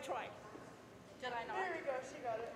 tried. Did I not? There we go. She got it.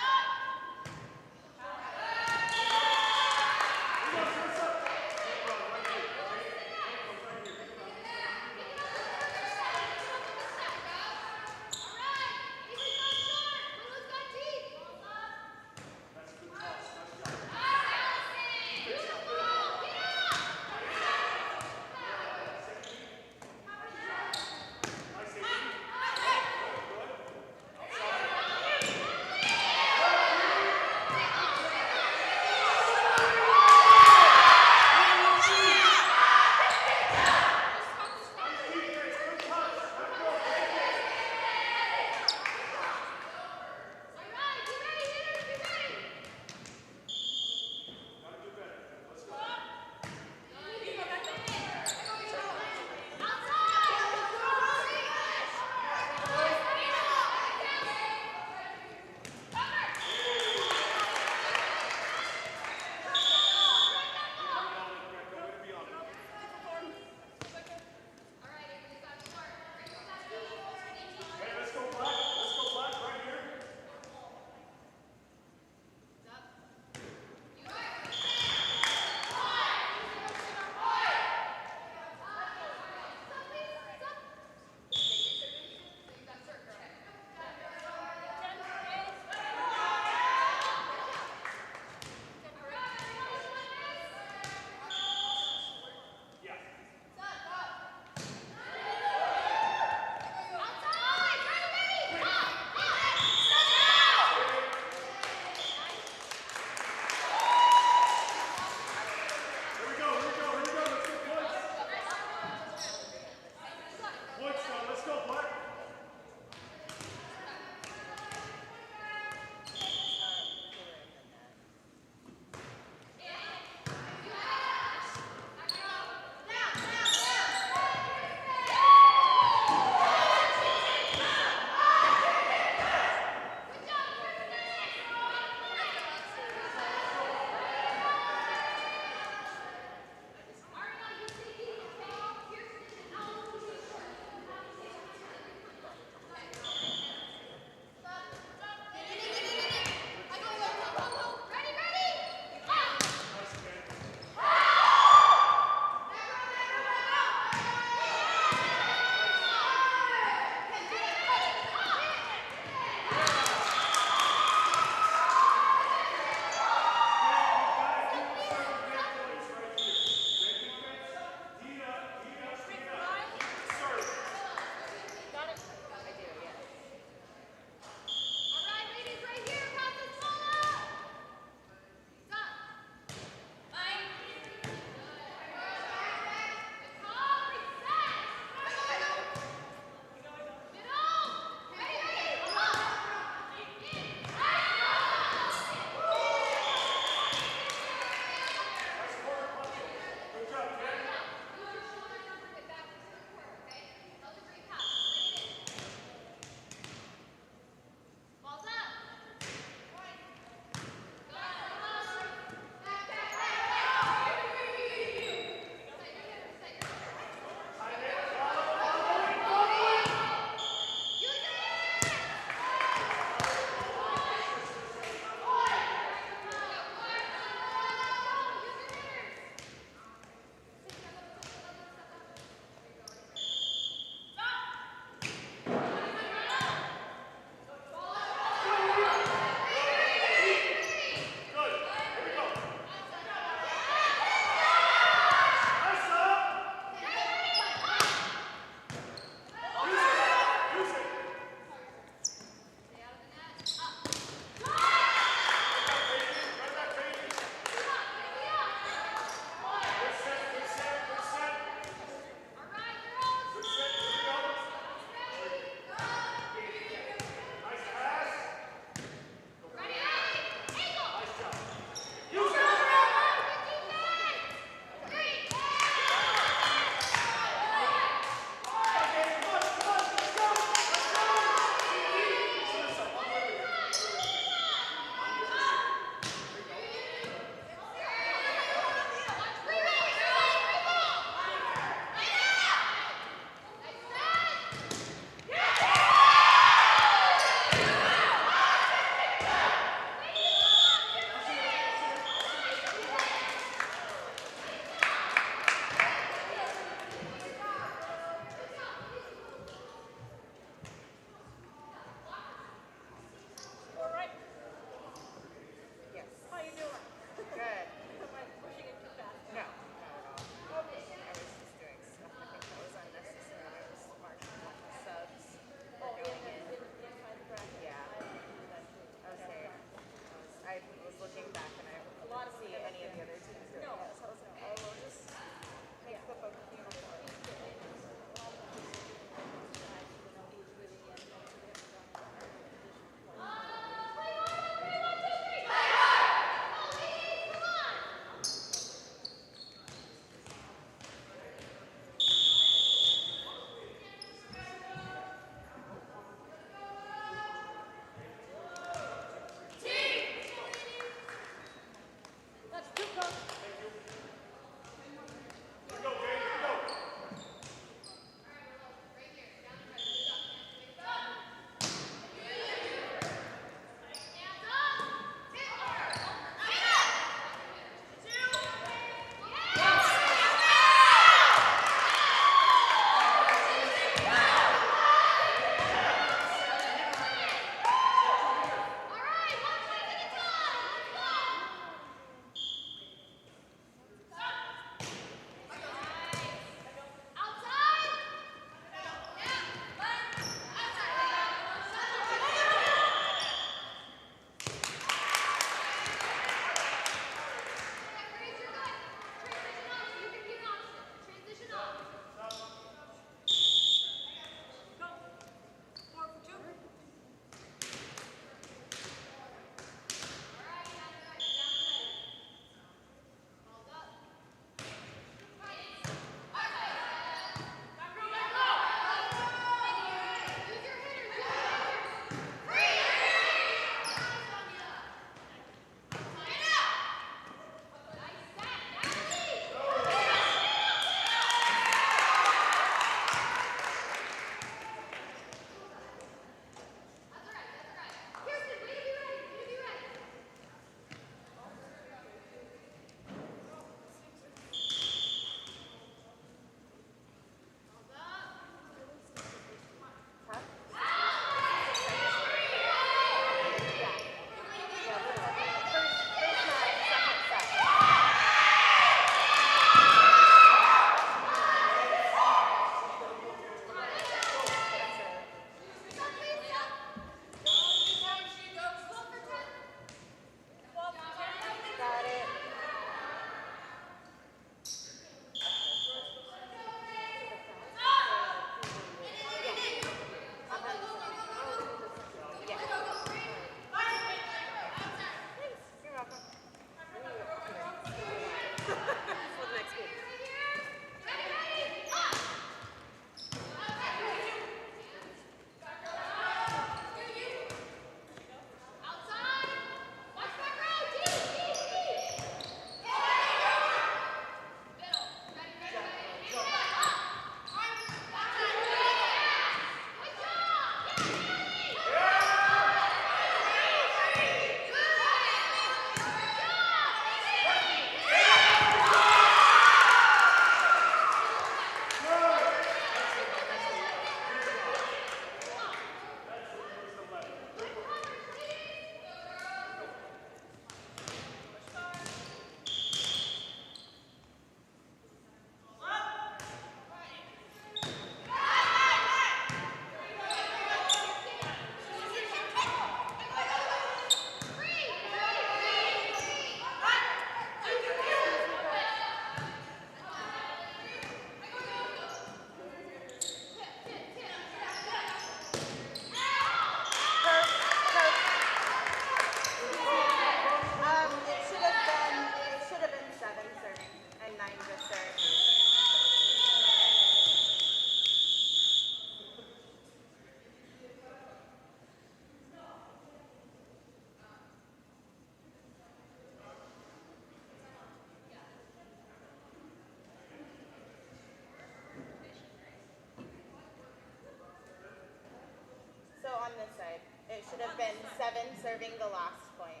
It should have been 7 serving the last point.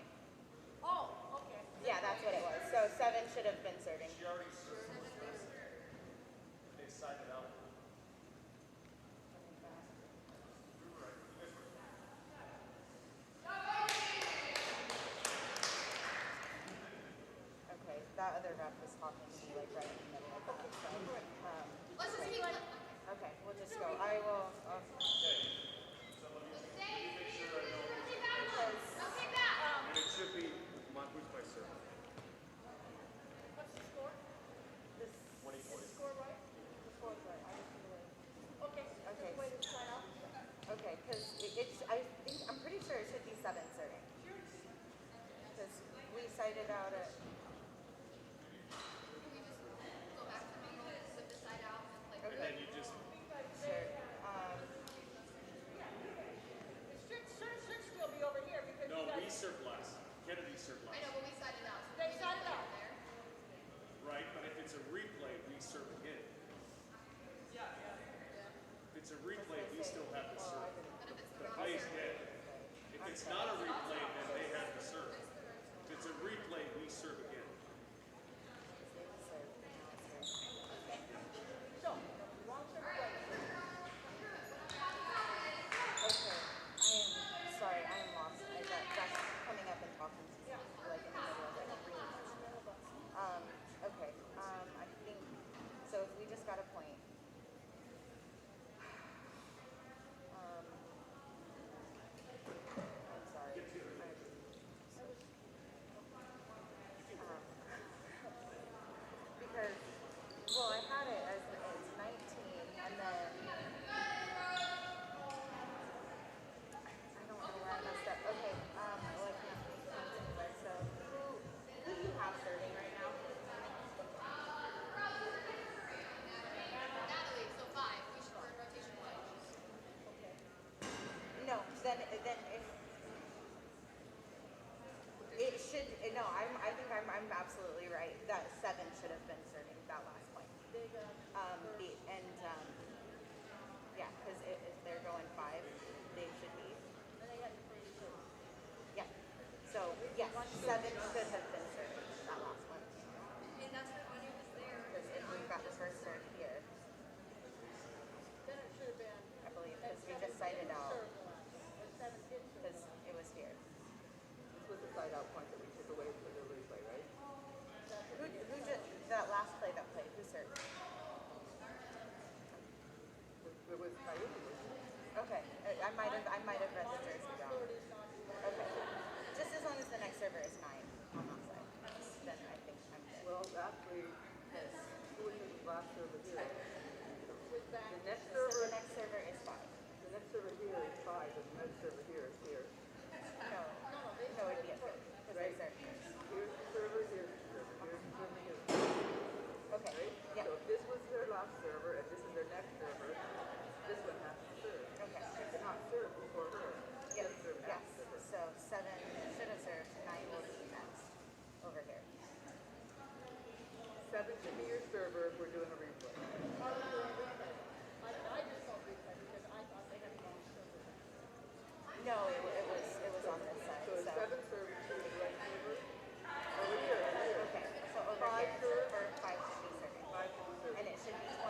Oh, okay. Yeah, that's what it was. So 7 should have been serving. She already served. They sided out. Okay, that other rep was talking to me like right in the middle of that. So, Let's just keep it. okay, we'll just go. I will. And it should be, who's my server? What's the score? This 24. Is the score right? the fourth right. I just need to wait. Okay. Okay. Just wait and sign out. Okay, because I'm pretty sure it should be 7 serving. Because we cited out at. Can we just go back to normal with the side out and play? And then you just, Sure. It should still be over here because no, you guys. we served last. Kennedy served I last. know, but we sided out. So They we sided play out. There. Right, but if it's a replay, we serve again. If it's a replay, we still have to serve. But if it's The the wrong play's serve, dead. If it's not a replay, then they have to serve. If it's a replay, we serve again. So, wrong serve right. Okay, I am sorry, I am lost. That's coming up and talking to me like in the middle of it. Okay, I think so. If we just got a point, I'm sorry. Because well, I had it as it's 19, and then. I don't know where I messed up. Okay, well, I can't think anyway. So, who do you have serving right now? Natalie, so 5. We should, we're in rotation 1. No, then if it should no, I think I'm absolutely right. That 7 should have been serving that last point. Yeah, because if they're going 5, they should be. And they had to bring it to. Yeah. So yes, 7 should have been serving that last one. And that's what when it was there. Because if we got the first serve here, Then it should have been. I believe, because we just cited out Serve the last. Or 7 did serve. because it was here. This was the side out point that we took away for the replay, right? Who just that last play that played? Who served? It was Coyote, wasn't it? Okay, I might have read the jersey wrong. Okay, just as long as the next server is 9 on that side, then I think I'm good. Well, actually, who was the last server here? The next So server, the next server is 5. the next server here is 5, and the next server here is here. No, it'd be a good because they served first. Here's the server, here's the server, here's the server, here's the server. Okay, Right? yeah, So if this was their last server and this is their next server, this one has to serve. okay. They cannot serve before her. Yes, Just serve yes. after her. So 7 should have served, 9 will be next over here. 7 should be your server if we're doing a replay. I just don't replay because I thought they had the wrong server. No, it was on this side. So So 7 serves to the right server. Over here, over here. okay, so over 5 here serve. for 5 should be serving, 5 should be serving. and it should be 21.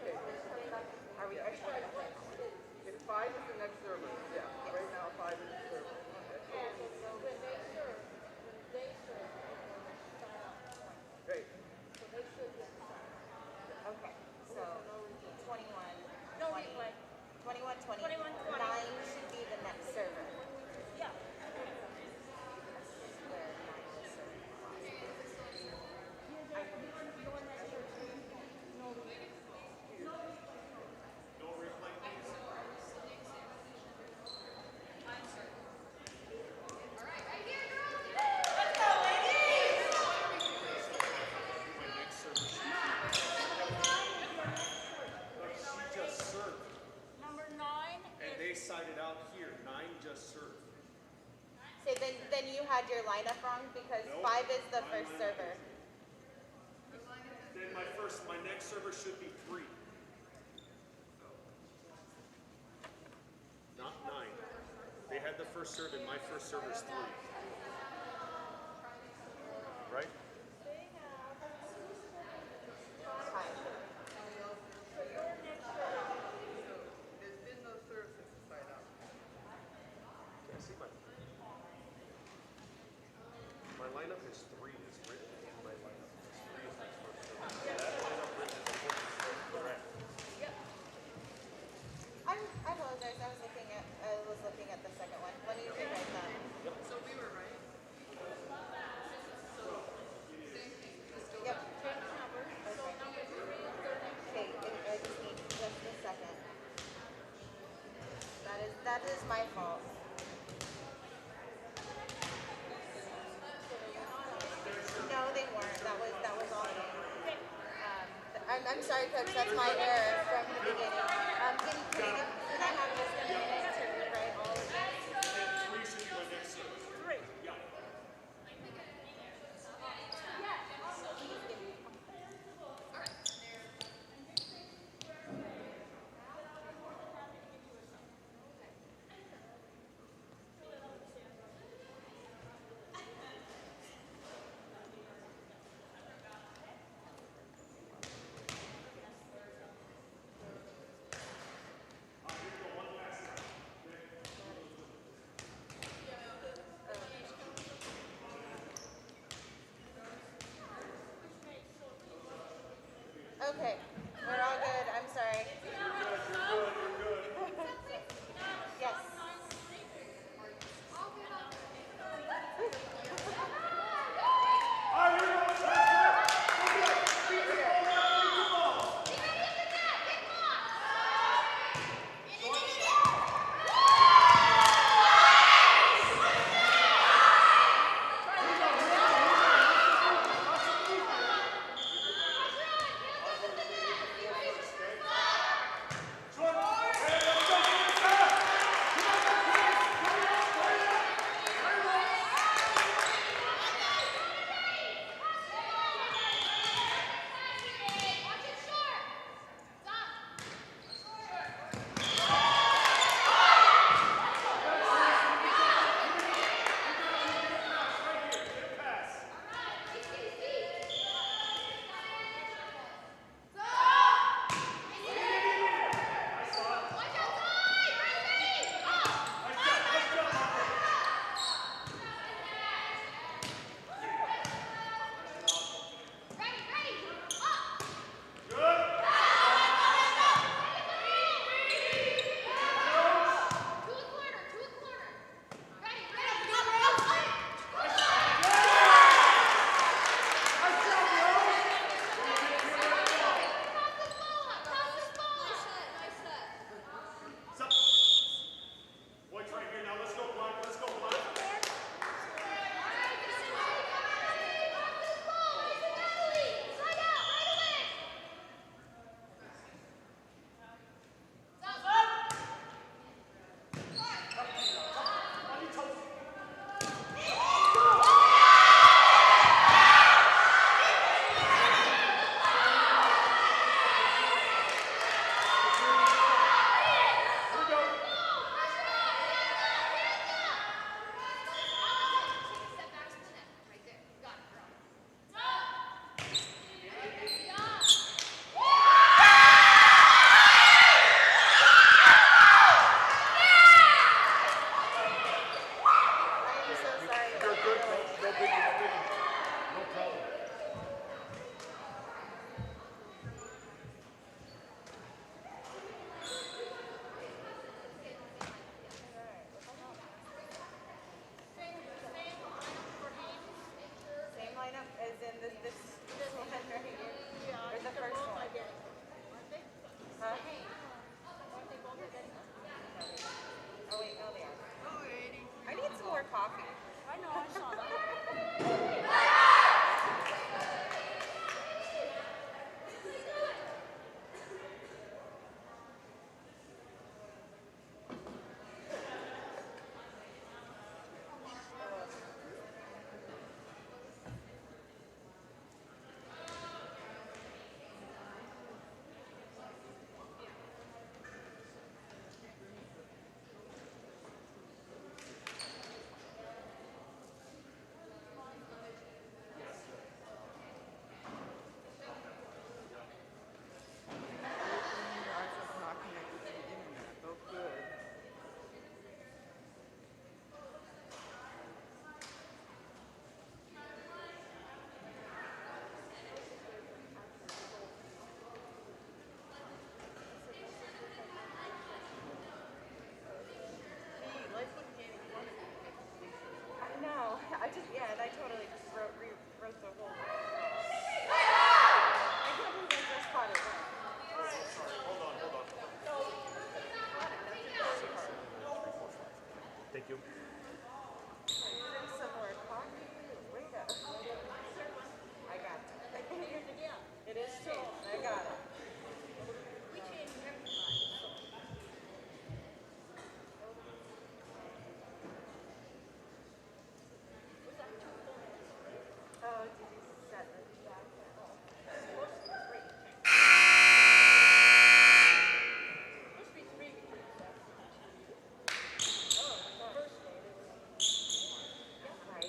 Okay. Are we? If 5 is the next server, yeah. Right now, 5 is the server. Okay. And when they serve, they sign out. Great. So they should get the sign. Okay, so 21, No 20, replay. 21, 20. 21, 20. 9 should be the next server. Yeah. Where 9 was serving last. No replay. My next server should but she just served. Number 9 And they sided out here. 9 just served. So then you had your lineup wrong because Nope. 5 is the My first lineup server. Then my next server should be 3. 9 not 9. They had the first serve, and my first serve is 3. Right? They have Hi. so your next serve. There's been no serve since the side out. Can I see my lineup is 3 is written in my lineup. 3 is my first serve. That lineup written is the first serve, correct? I apologize. I was looking at the second one. Let me rewrite that. So we were right. Yep. Change numbers. So number 3 is their next Okay, I just need just a second. That is my fault. No, they weren't. That was all me. I'm sorry, Coach. That's my error from the beginning. Can I have just a minute to rewrite all of this? And 3 should be my next serve. 3. Yeah. Okay, we're all good. I'm sorry. Yes. broke the whole. I can't believe I just caught it. Hold on. Thank you. Pretty similar coffee. Wake up. I got it. It is changed. I got it. Oh, did you set it back? Right.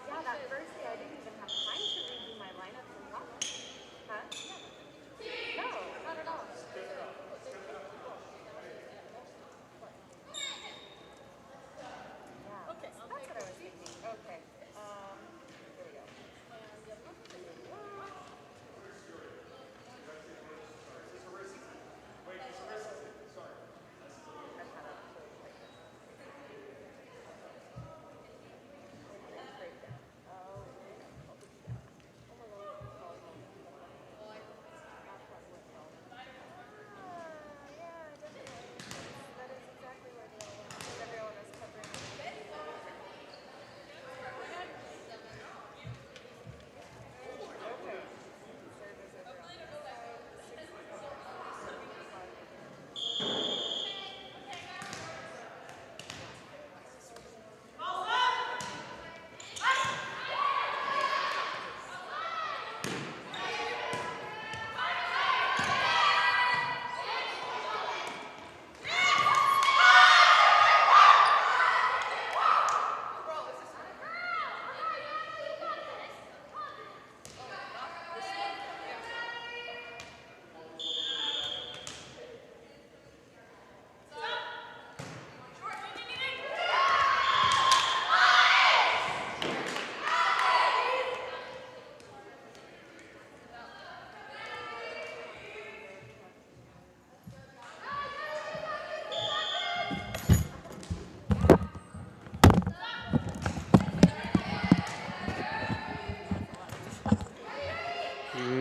Yeah, that first day I didn't even have time to redo my lineups and left. Huh? No, not at all. Yeah, okay, that's what I was thinking. Okay. Here we go.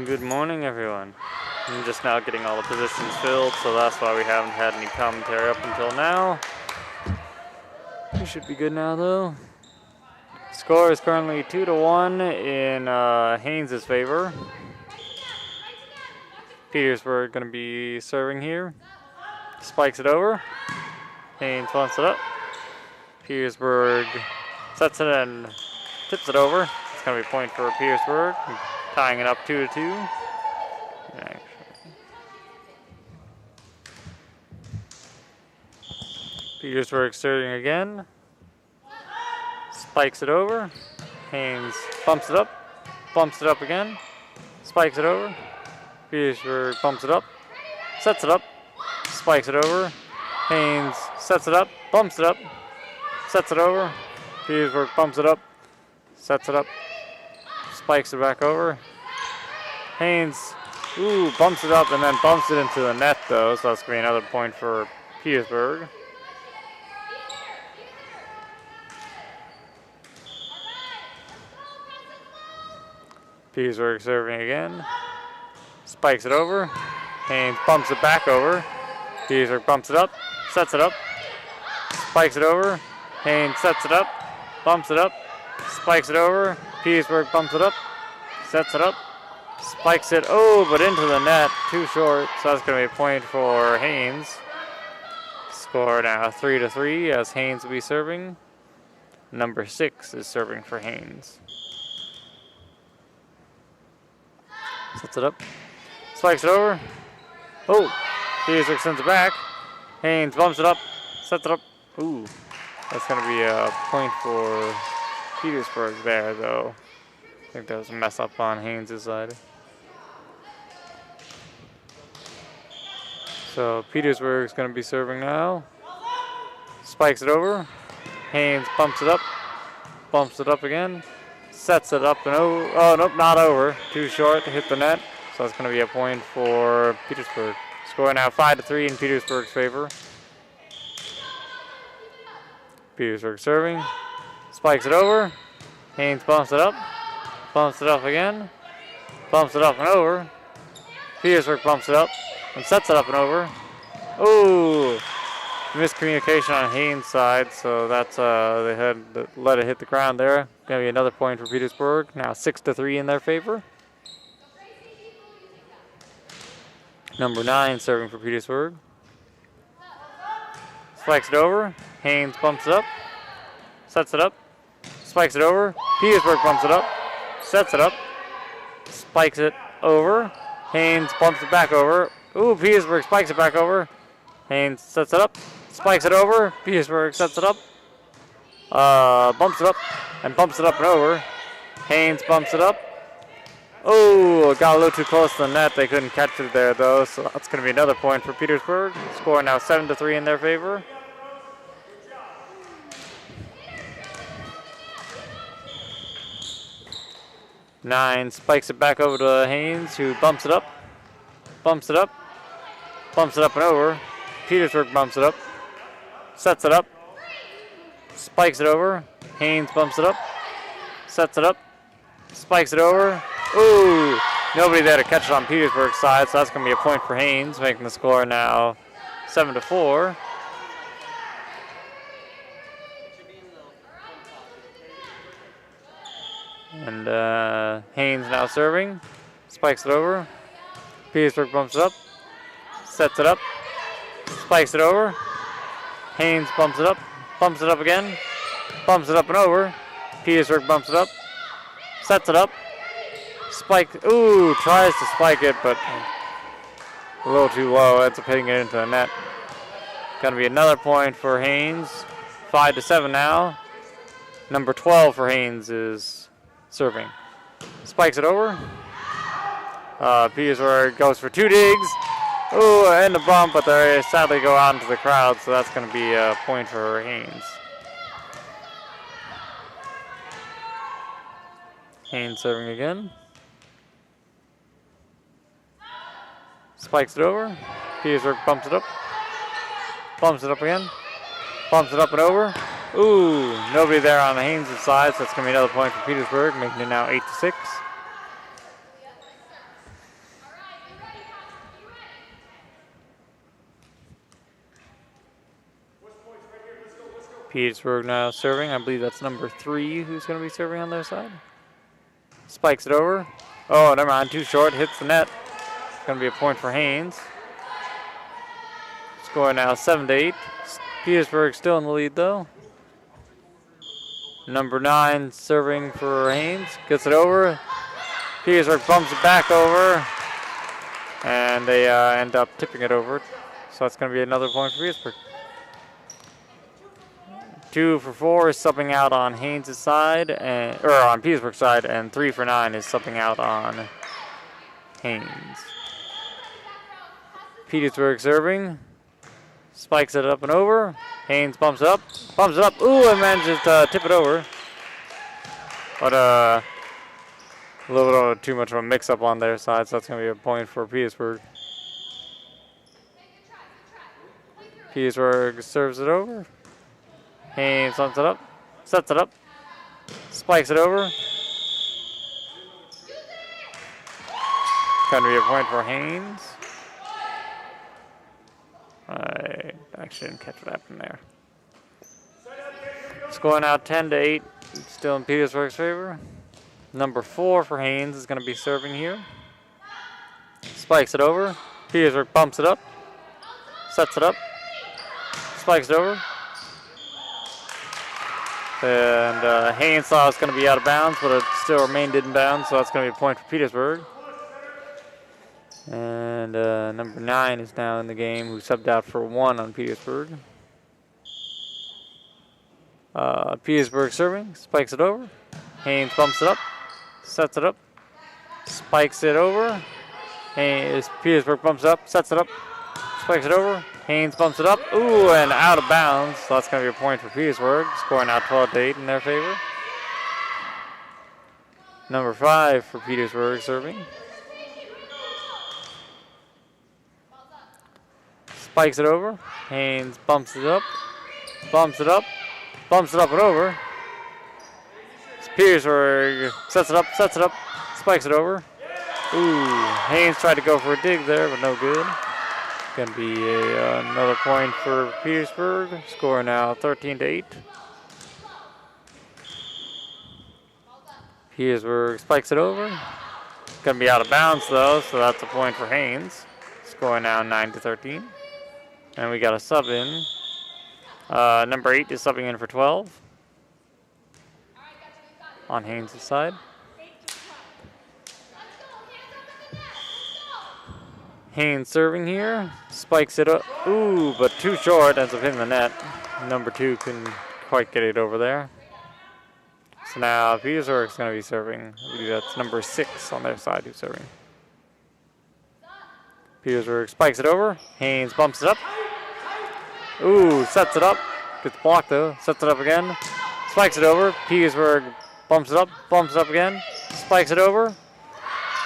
Good morning, everyone. I'm just now getting all the positions filled, so that's why we haven't had any commentary up until now. We should be good now, though. Score is currently 2-1 in Haines' favor. Petersburg going to be serving here. Spikes it over. Haines wants it up. Petersburg sets it and tips it over. It's going to be a point for Petersburg, tying it up 2-2. Petersburg serving again. Spikes it over. Haines bumps it up again. Spikes it over. Petersburg bumps it up. Sets it up. Spikes it over. Haines sets it up. Bumps it up. Sets it over. Petersburg bumps it up. Sets it up. Spikes it back over. Haines, bumps it up and then bumps it into the net, though, so that's going to be another point for Petersburg. Petersburg serving again. Spikes it over. Haines bumps it back over. Petersburg bumps it up. Sets it up. Spikes it over. Haines sets it up. Bumps it up. Spikes it over. Petersburg bumps it up. Sets it up. Spikes it. But into the net. Too short. So that's going to be a point for Haines. Score now 3-3 as Haines will be serving. Number 6 is serving for Haines. Sets it up. Spikes it over. Petersburg sends it back. Haines bumps it up. Sets it up. That's going to be a point for Petersburg there, though. I think that was a mess up on Haines' side. So Petersburg's going to be serving now. Spikes it over. Haines bumps it up. Bumps it up again. Sets it up and nope, not over. Too short to hit the net. So it's going to be a point for Petersburg. Score now 5-3 in Petersburg's favor. Petersburg serving. Spikes it over. Haines bumps it up. Bumps it up again. Bumps it up and over. Petersburg bumps it up and sets it up and over. Ooh! Miscommunication on Haines' side, so that's they had to let it hit the ground there. Gonna be another point for Petersburg. Now 6-3 in their favor. Number 9 serving for Petersburg. Spikes it over. Haines bumps it up. Sets it up. Spikes it over. Petersburg bumps it up. Sets it up. Spikes it over. Haines bumps it back over. Ooh, Petersburg spikes it back over. Haines sets it up. Spikes it over. Petersburg sets it up. Bumps it up. And bumps it up and over. Haines bumps it up. Oh, got a little too close to the net. They couldn't catch it there, though. So that's going to be another point for Petersburg. Score now 7-3 in their favor. Nine spikes it back over to Haines, who bumps it up. Bumps it up. Bumps it up and over. Petersburg bumps it up. Sets it up. Spikes it over. Haines bumps it up. Sets it up. Spikes it over. Ooh! Nobody there to catch it on Petersburg's side, so that's going to be a point for Haines, making the score now 7-4. And Haines now serving. Spikes it over. Petersburg bumps it up. Sets it up. Spikes it over. Haines bumps it up. Bumps it up again. Bumps it up and over. Petersburg bumps it up. Sets it up. Spike. Ooh, tries to spike it, but a little too low. Ends up hitting it into the net. Gonna be another point for Haines. 5-7 now. Number 12 for Haines is serving. Spikes it over. Petersburg goes for 2 digs. Ooh, and a bump, but they sadly go out into the crowd, so that's going to be a point for Haines. Haines serving again. Spikes it over. Petersburg bumps it up. Bumps it up again. Bumps it up and over. Ooh, nobody there on the Haines' side, so that's going to be another point for Petersburg, making it now 8-6. Petersburg now serving. I believe that's number 3 who's going to be serving on their side. Spikes it over. Oh, never mind. Too short. Hits the net. It's going to be a point for Haines. Score now 7-8. Petersburg still in the lead, though. Number 9 serving for Haines. Gets it over. Petersburg bumps it back over. And they end up tipping it over. So that's going to be another point for Petersburg. 2 for 4 is subbing out on Haines' side, or on Petersburg's side, and 3 for 9 is subbing out on Haines. Petersburg serving. Spikes it up and over. Haines bumps it up. Bumps it up. Ooh, and manages to tip it over. But a little bit too much of a mix-up on their side, so that's going to be a point for Petersburg. Petersburg serves it over. Haines sets it up. Sets it up. Spikes it over. Going to be a point for Haines. I actually didn't catch what happened there. Score now 10-8. Still in Petersburg's favor. Number 4 for Haines is going to be serving here. Spikes it over. Petersburg bumps it up. Sets it up. Spikes it over. And Haines thought it was going to be out of bounds, but it still remained in bounds, so that's going to be a point for Petersburg. And number 9 is now in the game, who subbed out for 1 on Petersburg. Petersburg serving, spikes it over. Haines bumps it up, sets it up, spikes it over. Petersburg bumps it up, sets it up, spikes it over. Haines bumps it up, ooh, and out of bounds. So that's going to be a point for Petersburg, scoring now 12-8 in their favor. Number 5 for Petersburg serving. Spikes it over. Haines bumps it up, bumps it up, bumps it up and over. Petersburg sets it up, spikes it over. Ooh, Haines tried to go for a dig there, but no good. Gonna be another point for Petersburg. Score now 13-8. Petersburg spikes it over. Gonna be out of bounds though, so that's a point for Haines. Score now 9-13. And we got a sub in. Number 8 is subbing in for 12 on Haines' side. Haines serving here, spikes it up. Ooh, but too short, ends up hitting the net. Number 2 couldn't quite get it over there. So now Petersburg's going to be serving. I believe that's number 6 on their side who's serving. Petersburg spikes it over. Haines bumps it up. Ooh, sets it up. Gets blocked though. Sets it up again. Spikes it over. Petersburg bumps it up again. Spikes it over.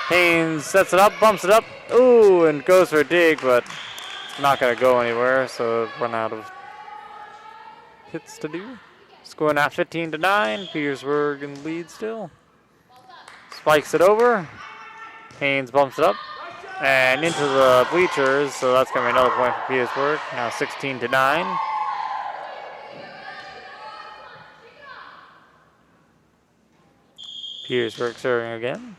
Haines sets it up, bumps it up. Ooh, and goes for a dig, but it's not going to go anywhere, so run out of hits to do. Score now 15-9. Petersburg in the lead still. Spikes it over. Haines bumps it up and into the bleachers, so that's going to be another point for Petersburg. Now 16-9. Petersburg serving again.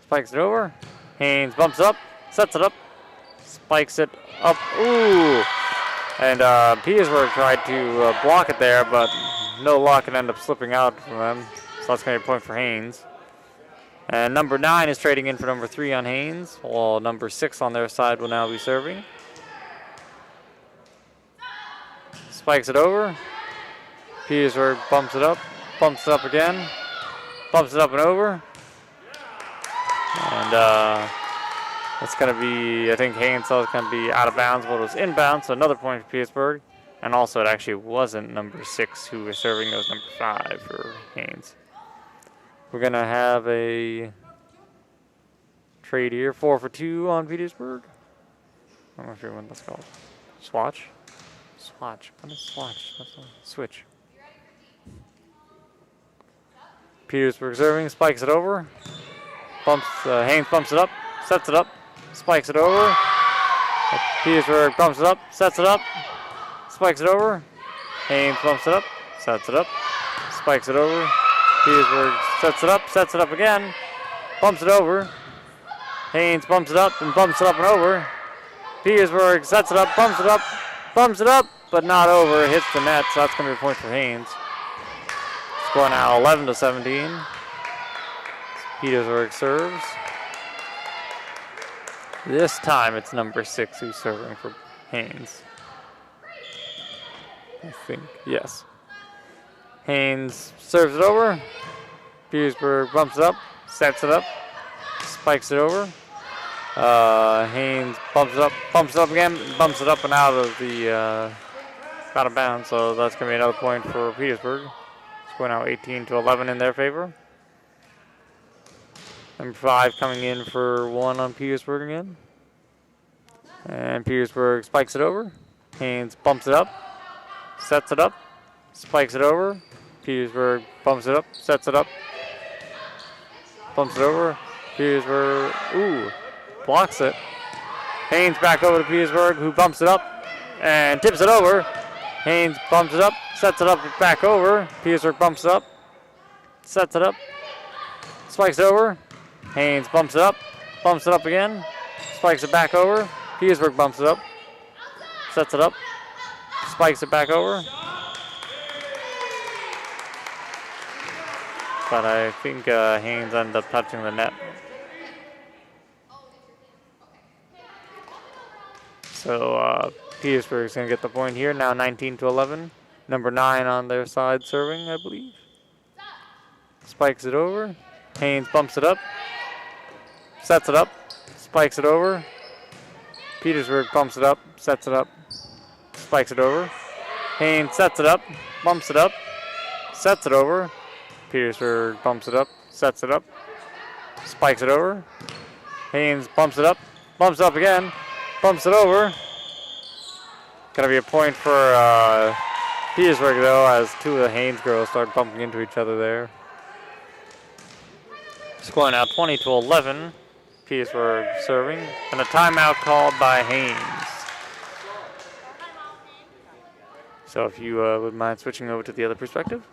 Spikes it over. Haines bumps it up, sets it up, spikes it up. Ooh! And Petersburg tried to block it there, but no luck, and ended up slipping out from them. So that's going to be a point for Haines. And number 9 is trading in for number 3 on Haines, while number 6 on their side will now be serving. Spikes it over. Petersburg bumps it up again, bumps it up and over. And it's going to be, I think Haines thought it was going to be out of bounds, but it was inbound, so another point for Petersburg. And also it actually wasn't number 6 who was serving, it was number 5 for Haines. We're going to have a trade here, 4 for 2 on Petersburg. I'm not sure what that's called. Swatch? Swatch. What is swatch? That's a switch. Petersburg serving, spikes it over. Haines bumps it up, sets it up, spikes it over. Petersburg bumps it up, sets it up, spikes it over. Haines bumps it up, sets it up, spikes it over. Petersburg sets it up again, bumps it over. Haines bumps it up and over. Petersburg sets it up, bumps it up, but not over. Hits the net, so that's going to be a point for Haines. Score now 11-17. Petersburg serves. This time it's number 6 who's serving for Haines. I think, yes. Haines serves it over. Petersburg bumps it up, sets it up, spikes it over. Haines bumps it up again, bumps it up and out of bounds, so that's going to be another point for Petersburg. Score now 18-11 in their favor. Number 5 coming in for 1 on Petersburg again. And Petersburg spikes it over. Haines bumps it up, sets it up, spikes it over. Petersburg bumps it up, sets it up, bumps it over. Petersburg, ooh, blocks it. Haines back over to Petersburg, who bumps it up and tips it over. Haines bumps it up, sets it up, back over. Petersburg bumps it up, sets it up, spikes it over. Haines bumps it up again, spikes it back over. Petersburg bumps it up, sets it up, spikes it back over. But I think Haines ended up touching the net. So Petersburg's going to get the point here, now 19-11. Number 9 on their side serving, I believe. Spikes it over. Haines bumps it up, sets it up, spikes it over. Petersburg bumps it up, sets it up, spikes it over. Haines sets it up, bumps it up, sets it over. Petersburg bumps it up, sets it up, spikes it over. Haines bumps it up again, bumps it over. Gonna be a point for Petersburg, though, as two of the Haines girls start bumping into each other there. Score now 20-11. Petersburg serving. And a timeout called by Haines. So if you would mind switching over to the other perspective.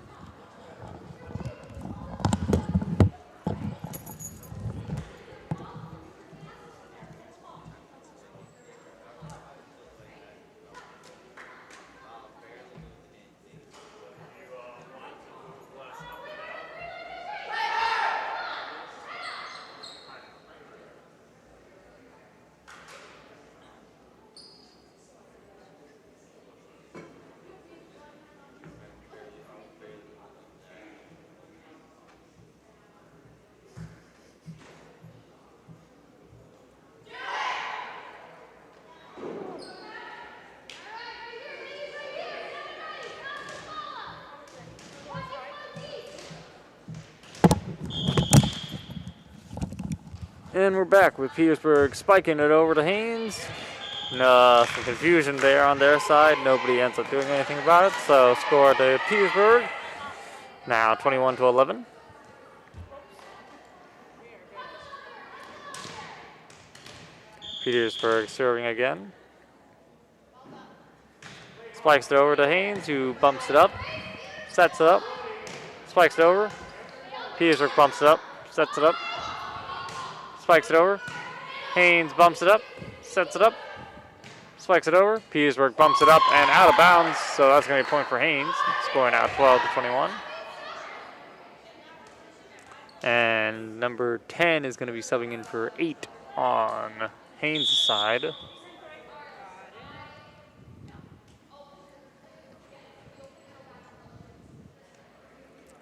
And we're back with Petersburg spiking it over to Haines. Some confusion there on their side. Nobody ends up doing anything about it. So score to Petersburg. Now 21-11. Petersburg serving again. Spikes it over to Haines, who bumps it up, sets it up, spikes it over. Petersburg bumps it up, sets it up, spikes it over. Haines bumps it up, sets it up, spikes it over. Petersburg bumps it up and out of bounds, so that's going to be a point for Haines. Scoring out 12-21. And number 10 is going to be subbing in for 8 on Haines' side.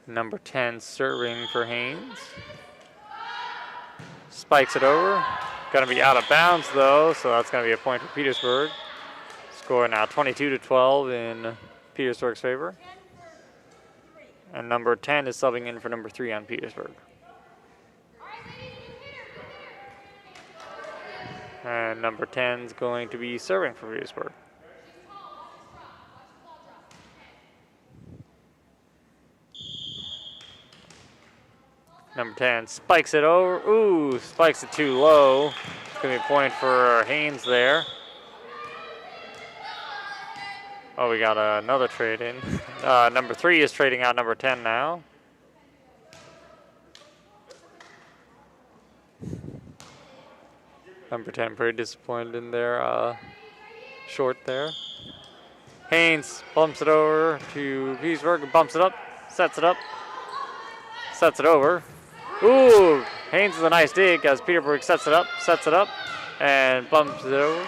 Number 10 serving for Haines. Spikes it over. Going to be out of bounds though, so that's going to be a point for Petersburg. Score now 22-12 in Petersburg's favor. And number 10 is subbing in for number 3 on Petersburg. And number 10 is going to be serving for Petersburg. Number 10 spikes it over. Ooh, spikes it too low. It's going to be a point for Haines there. Oh, we got another trade in. Number 3 is trading out number 10 now. Number 10 pretty disappointed in their short there. Haines bumps it over to Petersburg, bumps it up, sets it up, sets it over. Ooh, Haines with a nice dig as Petersburg sets it up, and bumps it over.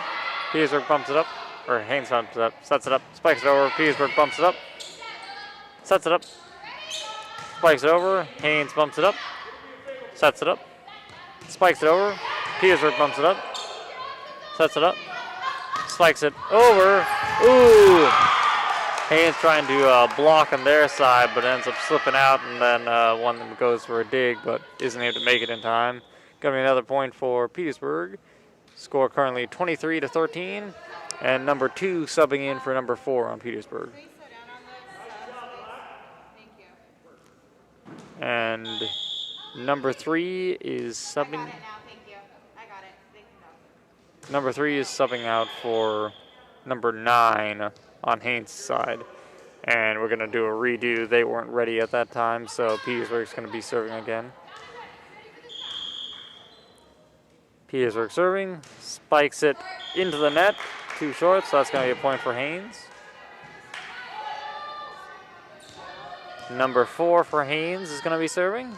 Petersburg bumps it up, or Haines bumps it up, sets it up, spikes it over. Petersburg bumps it up, sets it up, spikes it over. Haines bumps it up, sets it up, spikes it over. Petersburg bumps it up, sets it up, spikes it over. Ooh! Haines trying to block on their side, but ends up slipping out, and then one of them goes for a dig, but isn't able to make it in time. Gonna be another point for Petersburg. Score currently 23-13, and number 2 subbing in for number 4 on Petersburg. Please slow down on this. Thank you. And number 3 is subbing. I got it now. Thank you. I got it. Thank you. Number 3 is subbing out for number 9 on Haines' side. And we're going to do a redo. They weren't ready at that time, so Petersburg's going to be serving again. Petersburg serving, spikes it into the net, too short, so that's going to be a point for Haines. Number 4 for Haines is going to be serving.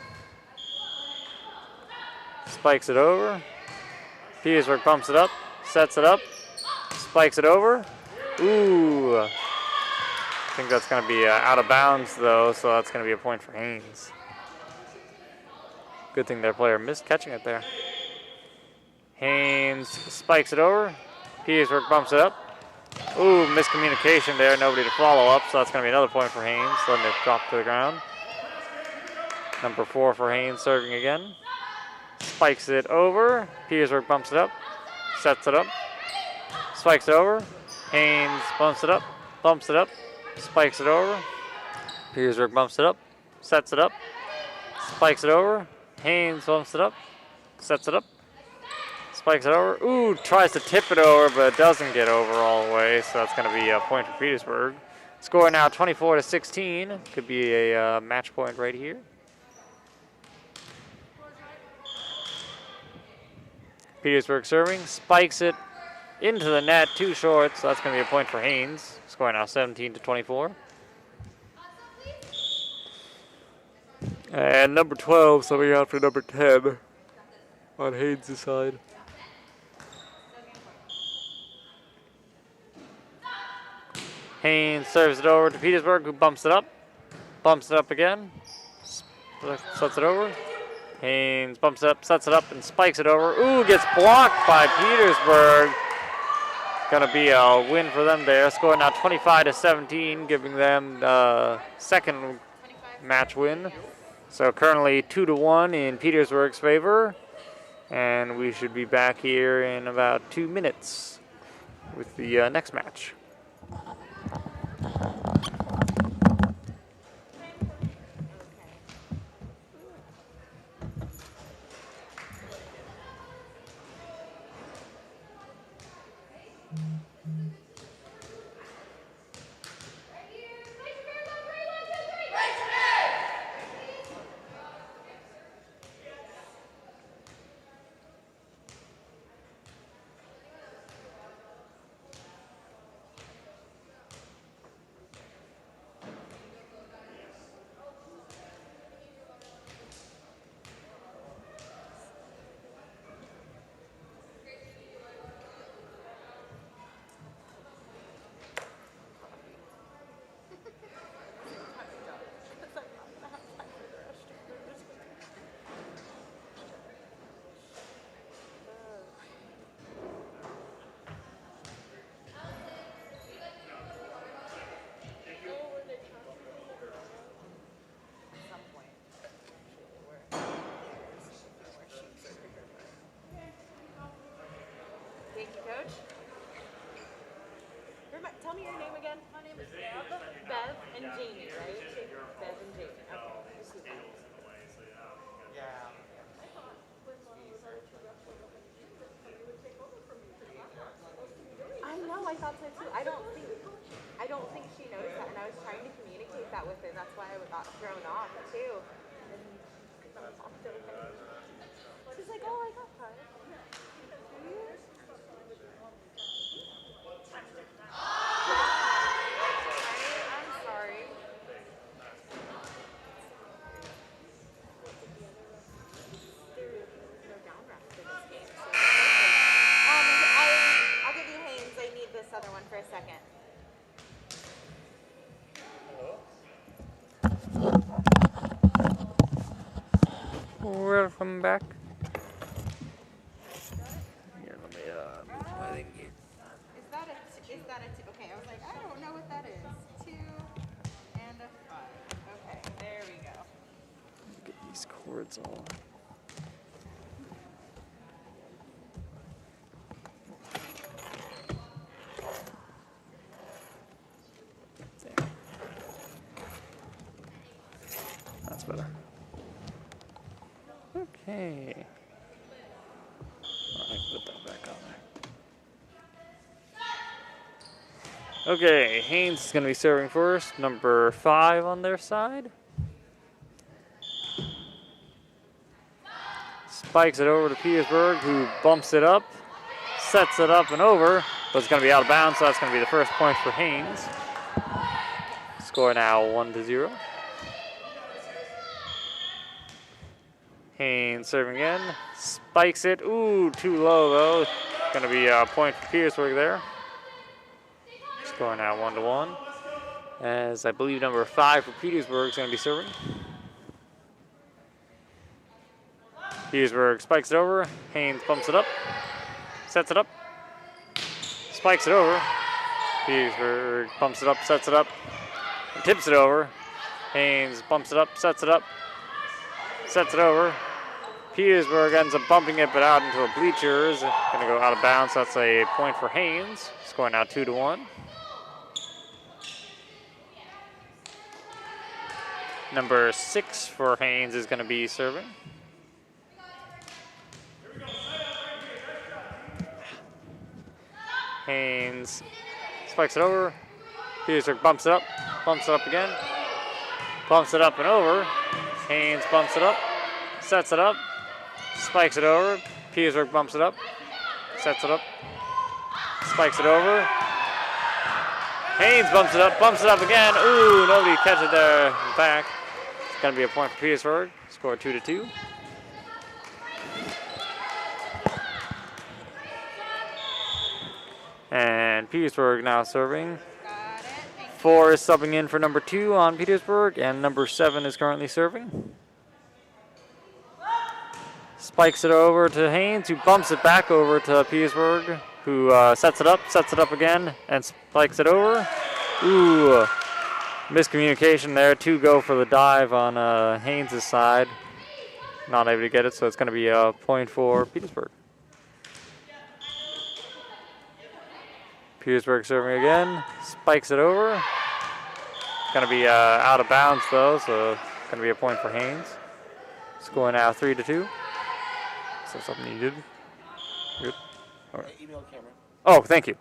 Spikes it over. Petersburg pumps it up, sets it up, spikes it over. Ooh. I think that's going to be out of bounds, though, so that's going to be a point for Haines. Good thing their player missed catching it there. Haines spikes it over. Petersburg bumps it up. Ooh, miscommunication there. Nobody to follow up, so that's going to be another point for Haines. Letting it drop to the ground. Number 4 for Haines serving again. Spikes it over. Petersburg bumps it up. Sets it up. Spikes it over. Haines bumps it up. spikes it over. Petersburg bumps it up, sets it up, spikes it over. Haines bumps it up, sets it up, spikes it over. Ooh, tries to tip it over, but doesn't get over all the way, so that's going to be a point for Petersburg. Score now 24-16. Could be a match point right here. Petersburg serving, spikes it into the net, too short, so that's going to be a point for Haines. Score now 17-24. And number 12 subbing out for number 10 on Haines' side. Haines serves it over to Petersburg, who bumps it up again, sets it over. Haines bumps it up, sets it up, and spikes it over. Ooh, gets blocked by Petersburg. Gonna be a win for them there. Score now 25-17, giving them the second match win. So currently 2-1 in Petersburg's favor. And we should be back here in about 2 minutes with the next match. Thank you, Coach. Tell me your name again. My name is Bev. Bev and Jamie, right? Bev and Jamie. Okay. I know. I thought so too. I don't think she noticed that, and I was trying to communicate that with her. That's why I got thrown off too. And she's like, "Oh, I got that." I'm sorry. They're down wrapped for this game. So I'll give you Haines. I need this other one for a second. Welcome back. Here, let me, I think Is that a two? Okay, I was like, I don't know what that is. 2 and a 5. Okay, there we go. get these cords all. There. That's better. Okay. I put that back on there. Okay, Haines is going to be serving first, number 5 on their side. Spikes it over to Petersburg, who bumps it up, sets it up and over, but it's going to be out of bounds, so that's going to be the first point for Haines. Score now 1-0. Haines serving again, spikes it. Ooh, too low though. Going to be a point for Petersburg there. Score now 1-1. As I believe number 5 for Petersburg is going to be serving. Petersburg spikes it over. Haines bumps it up, sets it up, spikes it over. Petersburg bumps it up, sets it up, and tips it over. Haines bumps it up, sets it up, sets it over. Petersburg ends up bumping it, but out into the bleachers. Going to go out of bounds. That's a point for Haines. Score now 2-1. Number 6 for Haines is going to be serving. Haines spikes it over. Petersburg bumps it up again. Bumps it up and over. Haines bumps it up, sets it up, spikes it over. Petersburg bumps it up, sets it up, spikes it over. Haines bumps it up again. Ooh, nobody catches it there back. It's going to be a point for Petersburg. Score 2-2. And Petersburg now serving. 4 is subbing in for number 2 on Petersburg, and number 7 is currently serving. Spikes it over to Haines, who bumps it back over to Petersburg, who sets it up again, and spikes it over. Ooh, miscommunication there. 2 go for the dive on Haynes' side. Not able to get it, so it's going to be a point for Petersburg. Petersburg serving again, spikes it over. Going to be out of bounds though, so it's going to be a point for Haines. Score now 3-2. So something you did. Good. All right. Email Cameron. Oh, thank you.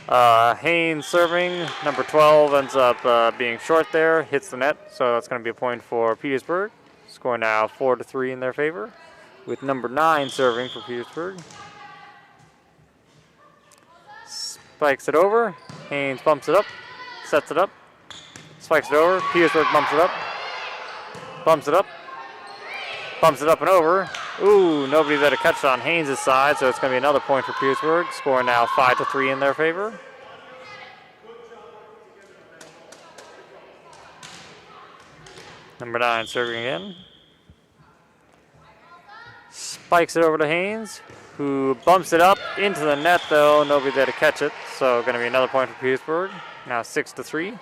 Haines serving, number 12 ends up being short there, hits the net, so that's going to be a point for Petersburg. Score now 4-3 in their favor, with number 9 serving for Petersburg. Spikes it over. Haines bumps it up, sets it up, spikes it over. Petersburg bumps it up, bumps it up, bumps it up and over. Ooh, nobody there to catch on Haynes' side, so it's going to be another point for Petersburg. Score now 5-3 in their favor. Number 9 serving again. Spikes it over to Haines, who bumps it up into the net though. Nobody there to catch it, so going to be another point for Petersburg. Now 6-3.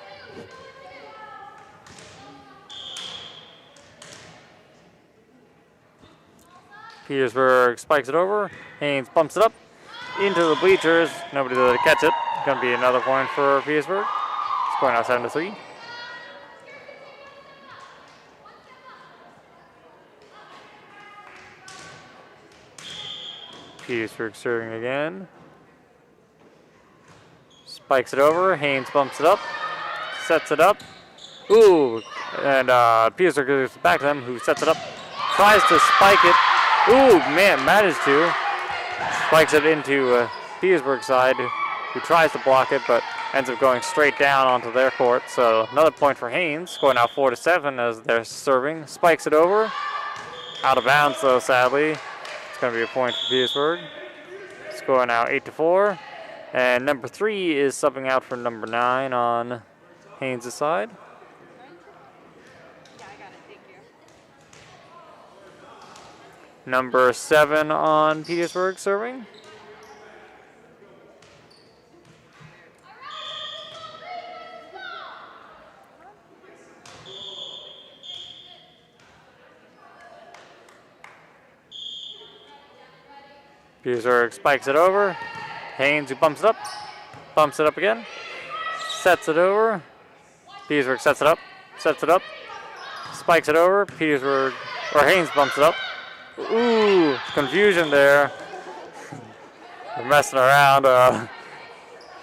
Petersburg spikes it over. Haines bumps it up into the bleachers. Nobody there to catch it. Going to be another point for Petersburg. Score now 7-3. Petersburg serving again. Spikes it over. Haines bumps it up. Sets it up. Ooh. And Petersburg goes back to them, who sets it up. Tries to spike it. Ooh, man, managed to. Spikes it into Petersburg's side, who tries to block it, but ends up going straight down onto their court. So another point for Haines. Score now 4-7 as they're serving. Spikes it over. Out of bounds, though, sadly. It's going to be a point for Petersburg. Score now 8-4. And number 3 is subbing out for number 9 on Haynes' side. Number 7 on Petersburg serving. Petersburg spikes it over. Haines, who bumps it up again, sets it over. Petersburg sets it up, spikes it over. Petersburg, or Haines bumps it up. Ooh, confusion there. They're messing around.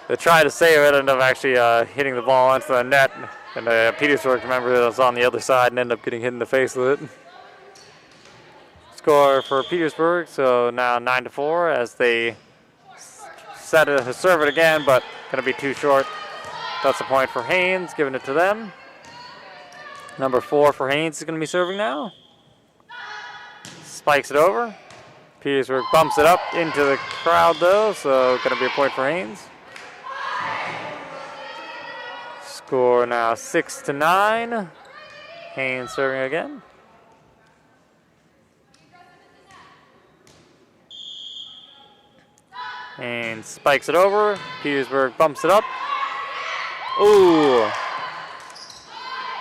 They try to save it, end up actually hitting the ball into the net. And Petersburg, remember, was on the other side and ended up getting hit in the face with it. Score for Petersburg, so now 9-4 as they serve it again, but going to be too short. That's a point for Haines, giving it to them. Number 4 for Haines is going to be serving now. Spikes it over. Petersburg bumps it up into the crowd though, so going to be a point for Haines. Score now 6-9. Haines serving again. And spikes it over. Petersburg bumps it up. Ooh.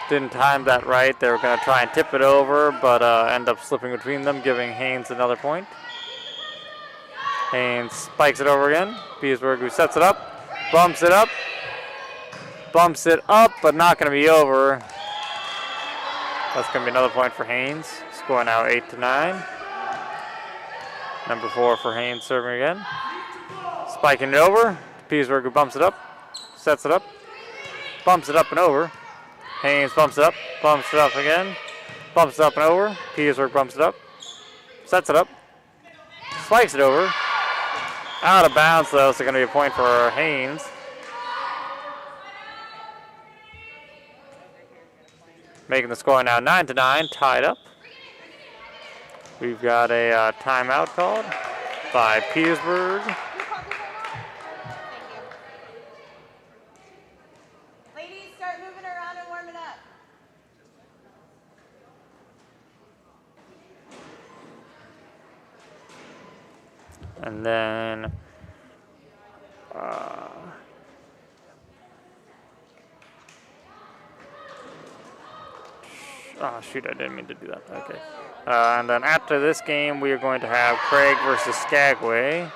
Didn't time that right. They were going to try and tip it over, but end up slipping between them, giving Haines another point. Haines spikes it over again. Petersburg, who sets it up, bumps it up, but not going to be over. That's going to be another point for Haines. Score now 8-9. Number 4 for Haines serving again. Spiking it over. Petersburg who bumps it up. Sets it up. Bumps it up and over. Haines bumps it up again. Bumps it up and over. Petersburg bumps it up. Sets it up. Spikes it over. Out of bounds though, so going to be a point for Haines. Making the score now 9-9, tied up. We've got a timeout called by Petersburg. Thank you. Ladies, start moving around and warming up. And then oh shoot, I didn't mean to do that. Okay. And then after this game, we are going to have Craig versus Skagway.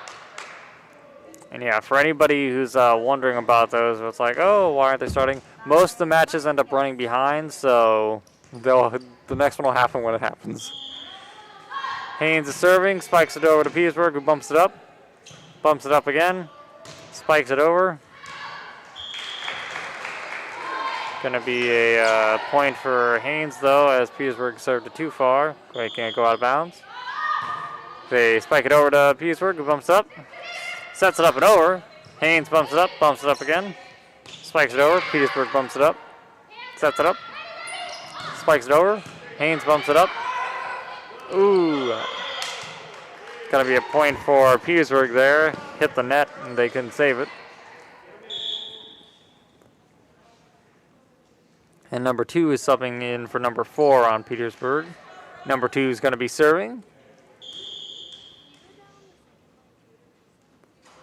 And yeah, for anybody who's wondering about those, it's like, oh, why aren't they starting? Most of the matches end up running behind, so the next one will happen when it happens. Haines is serving, spikes it over to Petersburg, who bumps it up again, spikes it over. Gonna be a point for Haines though, as Petersburg served it too far. They can't go out of bounds. They spike it over to Petersburg, who bumps up, sets it up and over. Haines bumps it up again, spikes it over. Petersburg bumps it up, sets it up, spikes it over. Haines bumps it up. Ooh, gonna be a point for Petersburg there. Hit the net and they couldn't save it. And number 2 is subbing in for number 4 on Petersburg. Number 2 is gonna be serving.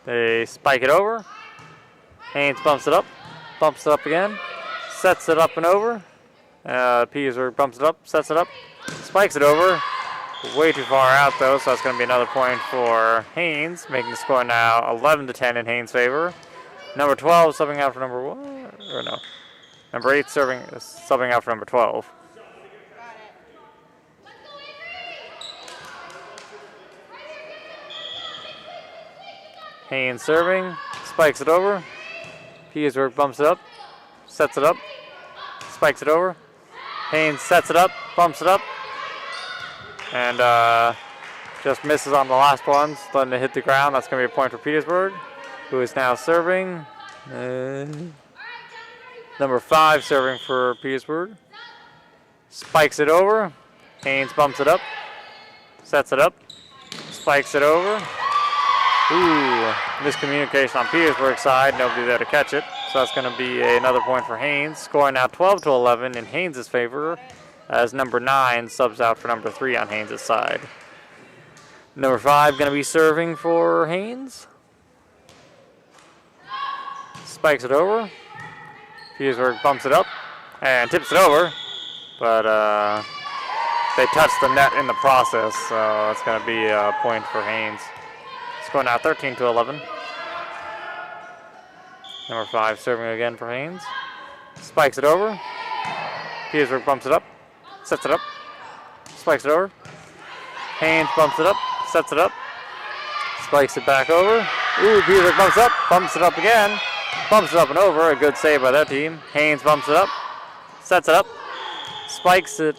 They spike it over. Haines bumps it up again, sets it up and over. Petersburg bumps it up, sets it up, spikes it over. Way too far out though, so that's going to be another point for Haines, making the score now 11-10 in Haines' favor. Number 12 subbing out for number 1, or no, number 8 subbing out for number 12. Haines serving, spikes it over. Petersburg bumps it up, sets it up, spikes it over. Haines sets it up, bumps it up. And just misses on the last ones, letting it hit the ground. That's going to be a point for Petersburg, who is now serving. Number 5 serving for Petersburg. Spikes it over. Haines bumps it up. Sets it up. Spikes it over. Ooh, miscommunication on Petersburg's side. Nobody there to catch it. So that's going to be another point for Haines. Scoring now 12-11 in Haines' favor, as number 9 subs out for number 3 on Haines' side. Number 5 going to be serving for Haines. Spikes it over. Petersburg bumps it up and tips it over, but they touched the net in the process, so it's going to be a point for Haines. Score now 13-11. Number 5 serving again for Haines. Spikes it over. Petersburg bumps it up. Sets it up. Spikes it over. Haines bumps it up. Sets it up. Spikes it back over. Ooh, Petersburg bumps it up again. Bumps it up and over. A good save by that team. Haines bumps it up. Sets it up. Spikes it.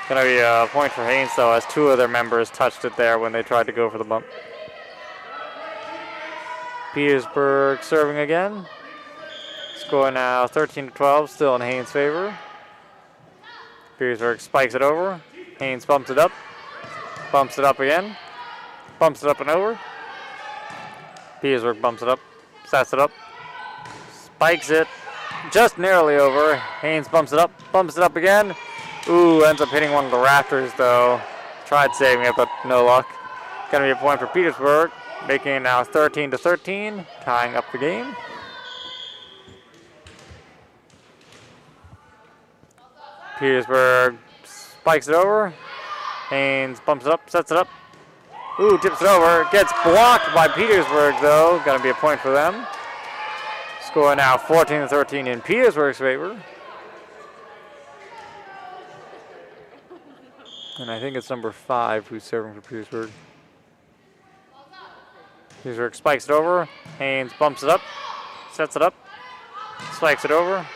Gonna be a point for Haines though, as 2 of their members touched it there when they tried to go for the bump. Petersburg serving again. Score now 13-12, still in Haines' favor. Petersburg spikes it over. Haines bumps it up again. Bumps it up and over. Petersburg bumps it up, sets it up, spikes it, just narrowly over. Haines bumps it up again. Ooh, ends up hitting one of the rafters though. Tried saving it, but no luck. Gonna be a point for Petersburg, making it now 13-13, tying up the game. Petersburg spikes it over. Haines bumps it up, sets it up. Ooh, tips it over. Gets blocked by Petersburg though. Gonna be a point for them. Score now 14-13 in Petersburg's favor. And I think it's number 5 who's serving for Petersburg. Petersburg spikes it over. Haines bumps it up. Sets it up. Spikes it over.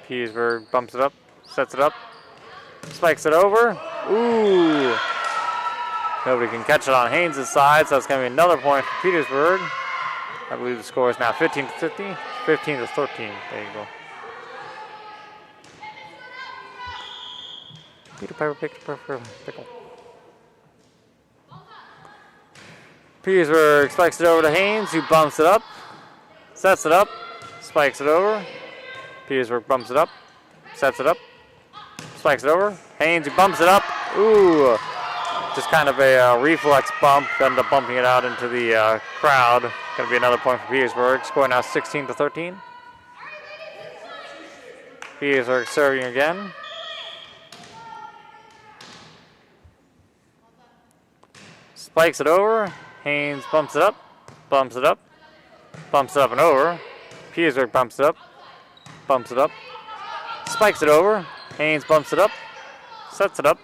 Petersburg bumps it up. Sets it up. Spikes it over. Ooh. Nobody can catch it on Haines' side, so it's going to be another point for Petersburg. I believe the score is now 15 to 15. 15 to 13. There you go. Peter Piper pickle. Petersburg spikes it over to Haines, who bumps it up. Sets it up. Spikes it over. Petersburg bumps it up. Sets it up. Spikes it over. Haines, who bumps it up. Ooh. Just kind of a reflex bump. Ended up bumping it out into the crowd. Going to be another point for Petersburg. Score now 16 to 13. Petersburg serving again. Spikes it over. Haines bumps it up. Bumps it up. Bumps it up and over. Petersburg bumps it up. Bumps it up. Spikes it over. Haines bumps it up. Sets it up.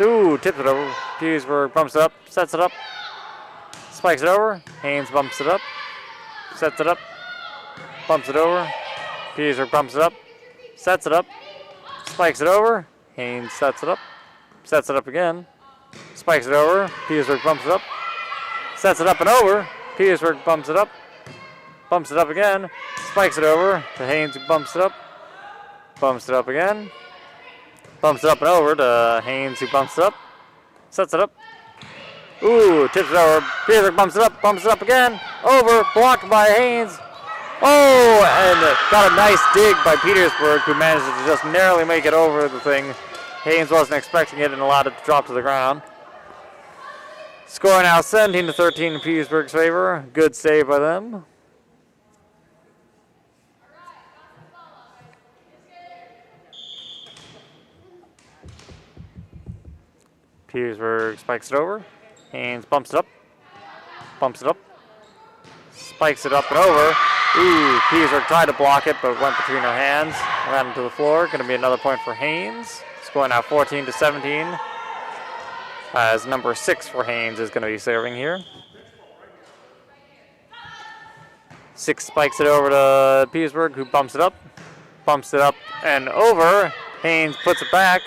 Ooh, tips it over. Petersburg bumps it up. Sets it up. Spikes it over. Haines bumps it up. Sets it up. Bumps it over. Petersburg bumps it up. Sets it up. Spikes it over. Haines sets it up. Sets it up again. Spikes it over. Petersburg bumps it up. Sets it up and over. Petersburg bumps it up. Bumps it up again. Spikes it over to Haines, who bumps it up. Bumps it up again. Bumps it up and over to Haines, who bumps it up. Sets it up. Ooh, tips it over. Petersburg bumps it up again. Over, blocked by Haines. Oh, and got a nice dig by Petersburg, who managed to just narrowly make it over the thing. Haines wasn't expecting it and allowed it to drop to the ground. Score now 17 to 13 in Petersburg's favor. Good save by them. Petersburg spikes it over. Haines bumps it up. Bumps it up. Spikes it up and over. Ooh, Petersburg tried to block it, but went between her hands. Ran into the floor. Going to be another point for Haines. Score now 14 to 17. As number 6 for Haines is going to be serving here. 6 spikes it over to Petersburg, who bumps it up. Bumps it up and over. Haines puts it back.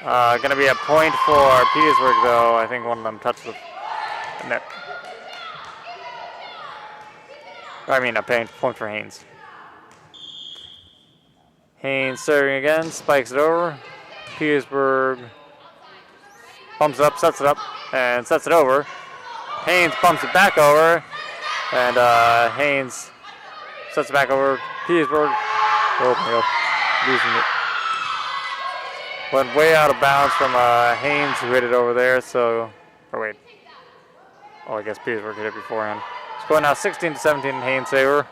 Going to be a point for Petersburg, though. I think one of them touched the net. I mean, a point for Haines. Haines serving again, spikes it over. Petersburg bumps it up, sets it up, and sets it over. Haines bumps it back over, and Haines sets it back over. Petersburg, losing it. Went way out of bounds from Haines, who hit it over there, so, oh wait. Oh, I guess Petersburg hit it beforehand. Score now 16 to 17 in Haines' favor.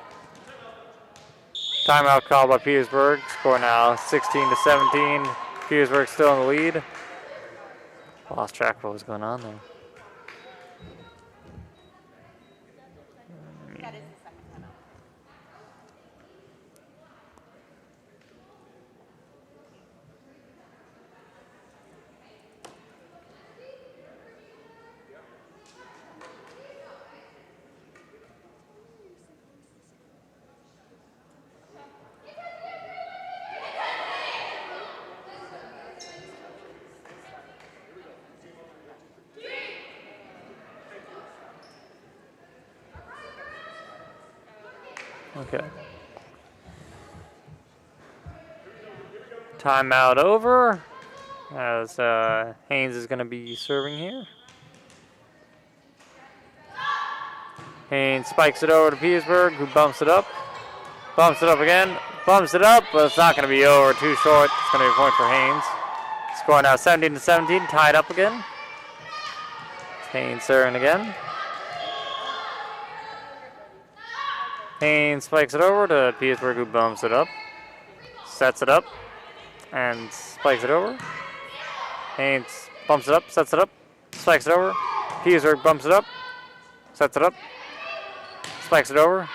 Timeout called by Petersburg. Score now 16 to 17. Petersburg still in the lead. Lost track of what was going on there. That is the second timeout. Okay. Timeout over, as Haines is going to be serving here. Haines spikes it over to Petersburg, who bumps it up. Bumps it up again. Bumps it up, but it's not going to be over. Too short. It's going to be a point for Haines. Score now 17 to 17, tied up again. Haines serving again. Haines spikes it over to Petersburg, who bumps it up. Sets it up. And spikes it over. Haines bumps it up, sets it up. Spikes it over. Petersburg bumps it up. Sets it up. Spikes it over.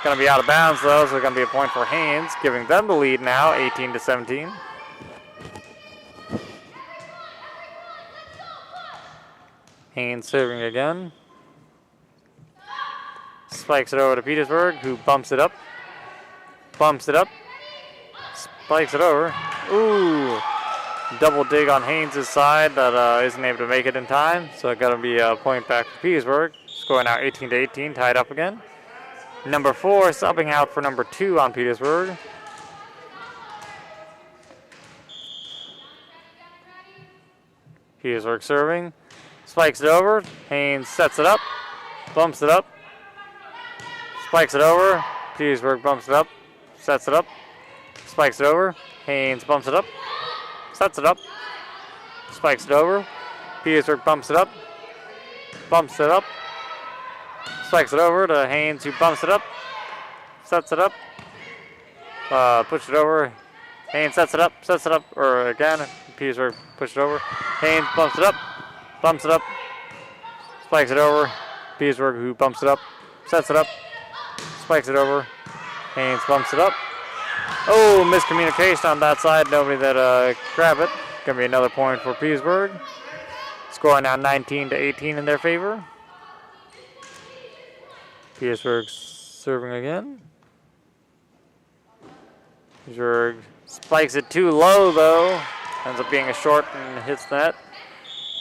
Going to be out of bounds, though, so it's going to be a point for Haines, giving them the lead now, 18 to 17. Haines serving again. Spikes it over to Petersburg, who bumps it up. Bumps it up. Spikes it over. Ooh. Double dig on Haines' side that isn't able to make it in time. So it's going to be a point back for Petersburg. Score now 18-18, tied up again. Number 4 subbing out for number 2 on Petersburg. Petersburg serving. Spikes it over. Haines sets it up. Bumps it up. Spikes it over. Petersburg bumps it up. Sets it up. Spikes it over. Haines bumps it up. Sets it up. Spikes it over. Petersburg bumps it up. Bumps it up. Spikes it over to Haines, who bumps it up. Sets it up. Push it over. Haines sets it up. Sets it up. Or again, Petersburg push it over. Haines bumps it up. Bumps it up. Spikes it over. Petersburg, who bumps it up. Sets it up. Spikes it over. Haines bumps it up. Oh, miscommunication on that side. Nobody that grab it. Gonna be another point for Petersburg. Score now 19-18 in their favor. Petersburg serving again. Petersburg spikes it too low though. Ends up being a short and hits the net.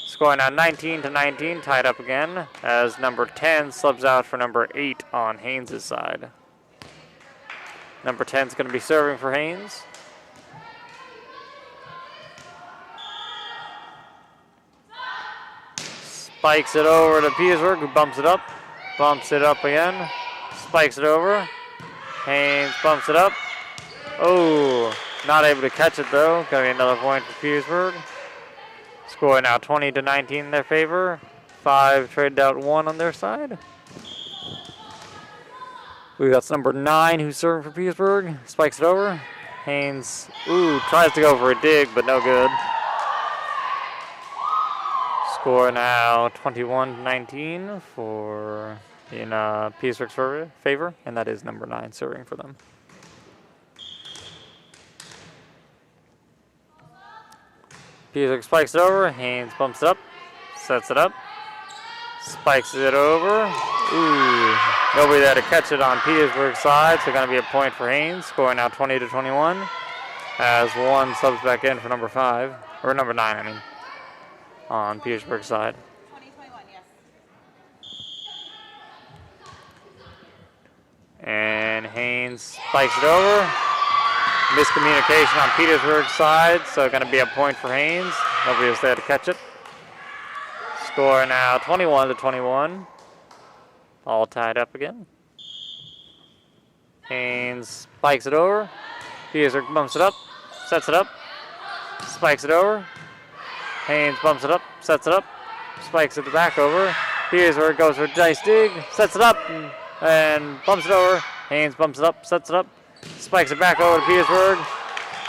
Score now 19-19, tied up again as number 10 subs out for number 8 on Haines' side. Number 10 is going to be serving for Haines. Spikes it over to Petersburg, who bumps it up. Bumps it up again. Spikes it over. Haines bumps it up. Oh, not able to catch it though. Going to be another point for Petersburg. Score now 20-19 in their favor. 5 traded out 1 on their side. We got number 9 who's serving for Petersburg. Spikes it over. Haines, ooh, tries to go for a dig, but no good. Score now 21-19 for in Petersburg's favor, and that is number 9 serving for them. Petersburg spikes it over. Haines bumps it up, sets it up, spikes it over. Ooh, nobody there to catch it on Petersburg's side, so going to be a point for Haines. Scoring now 20-21 as 1 subs back in for number 5, or number 9, I mean, on Petersburg's side. 2021, yes. And Haines spikes it over. Miscommunication on Petersburg's side, so going to be a point for Haines. Nobody was there to catch it. Score now 21-21. All tied up again. Haines spikes it over. Petersburg bumps it up, sets it up, spikes it over. Haines bumps it up, sets it up, spikes it back over. Petersburg goes for a nice dig, sets it up, and bumps it over. Haines bumps it up, sets it up, spikes it back over to Petersburg.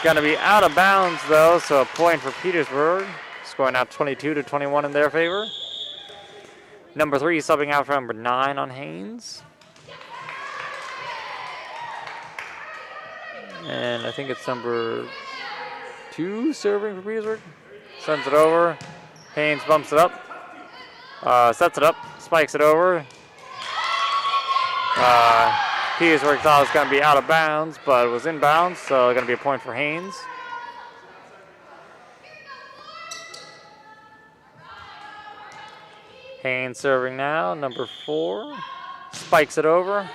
Going to be out of bounds though, so a point for Petersburg. Scoring out 22-21 in their favor. Number 3 subbing out for number 9 on Haines. And I think it's number 2 serving for Petersburg. Sends it over. Haines bumps it up. Sets it up. Spikes it over. Petersburg thought it was going to be out of bounds, but it was in bounds, so going to be a point for Haines. Haines serving now, number 4. Spikes it over.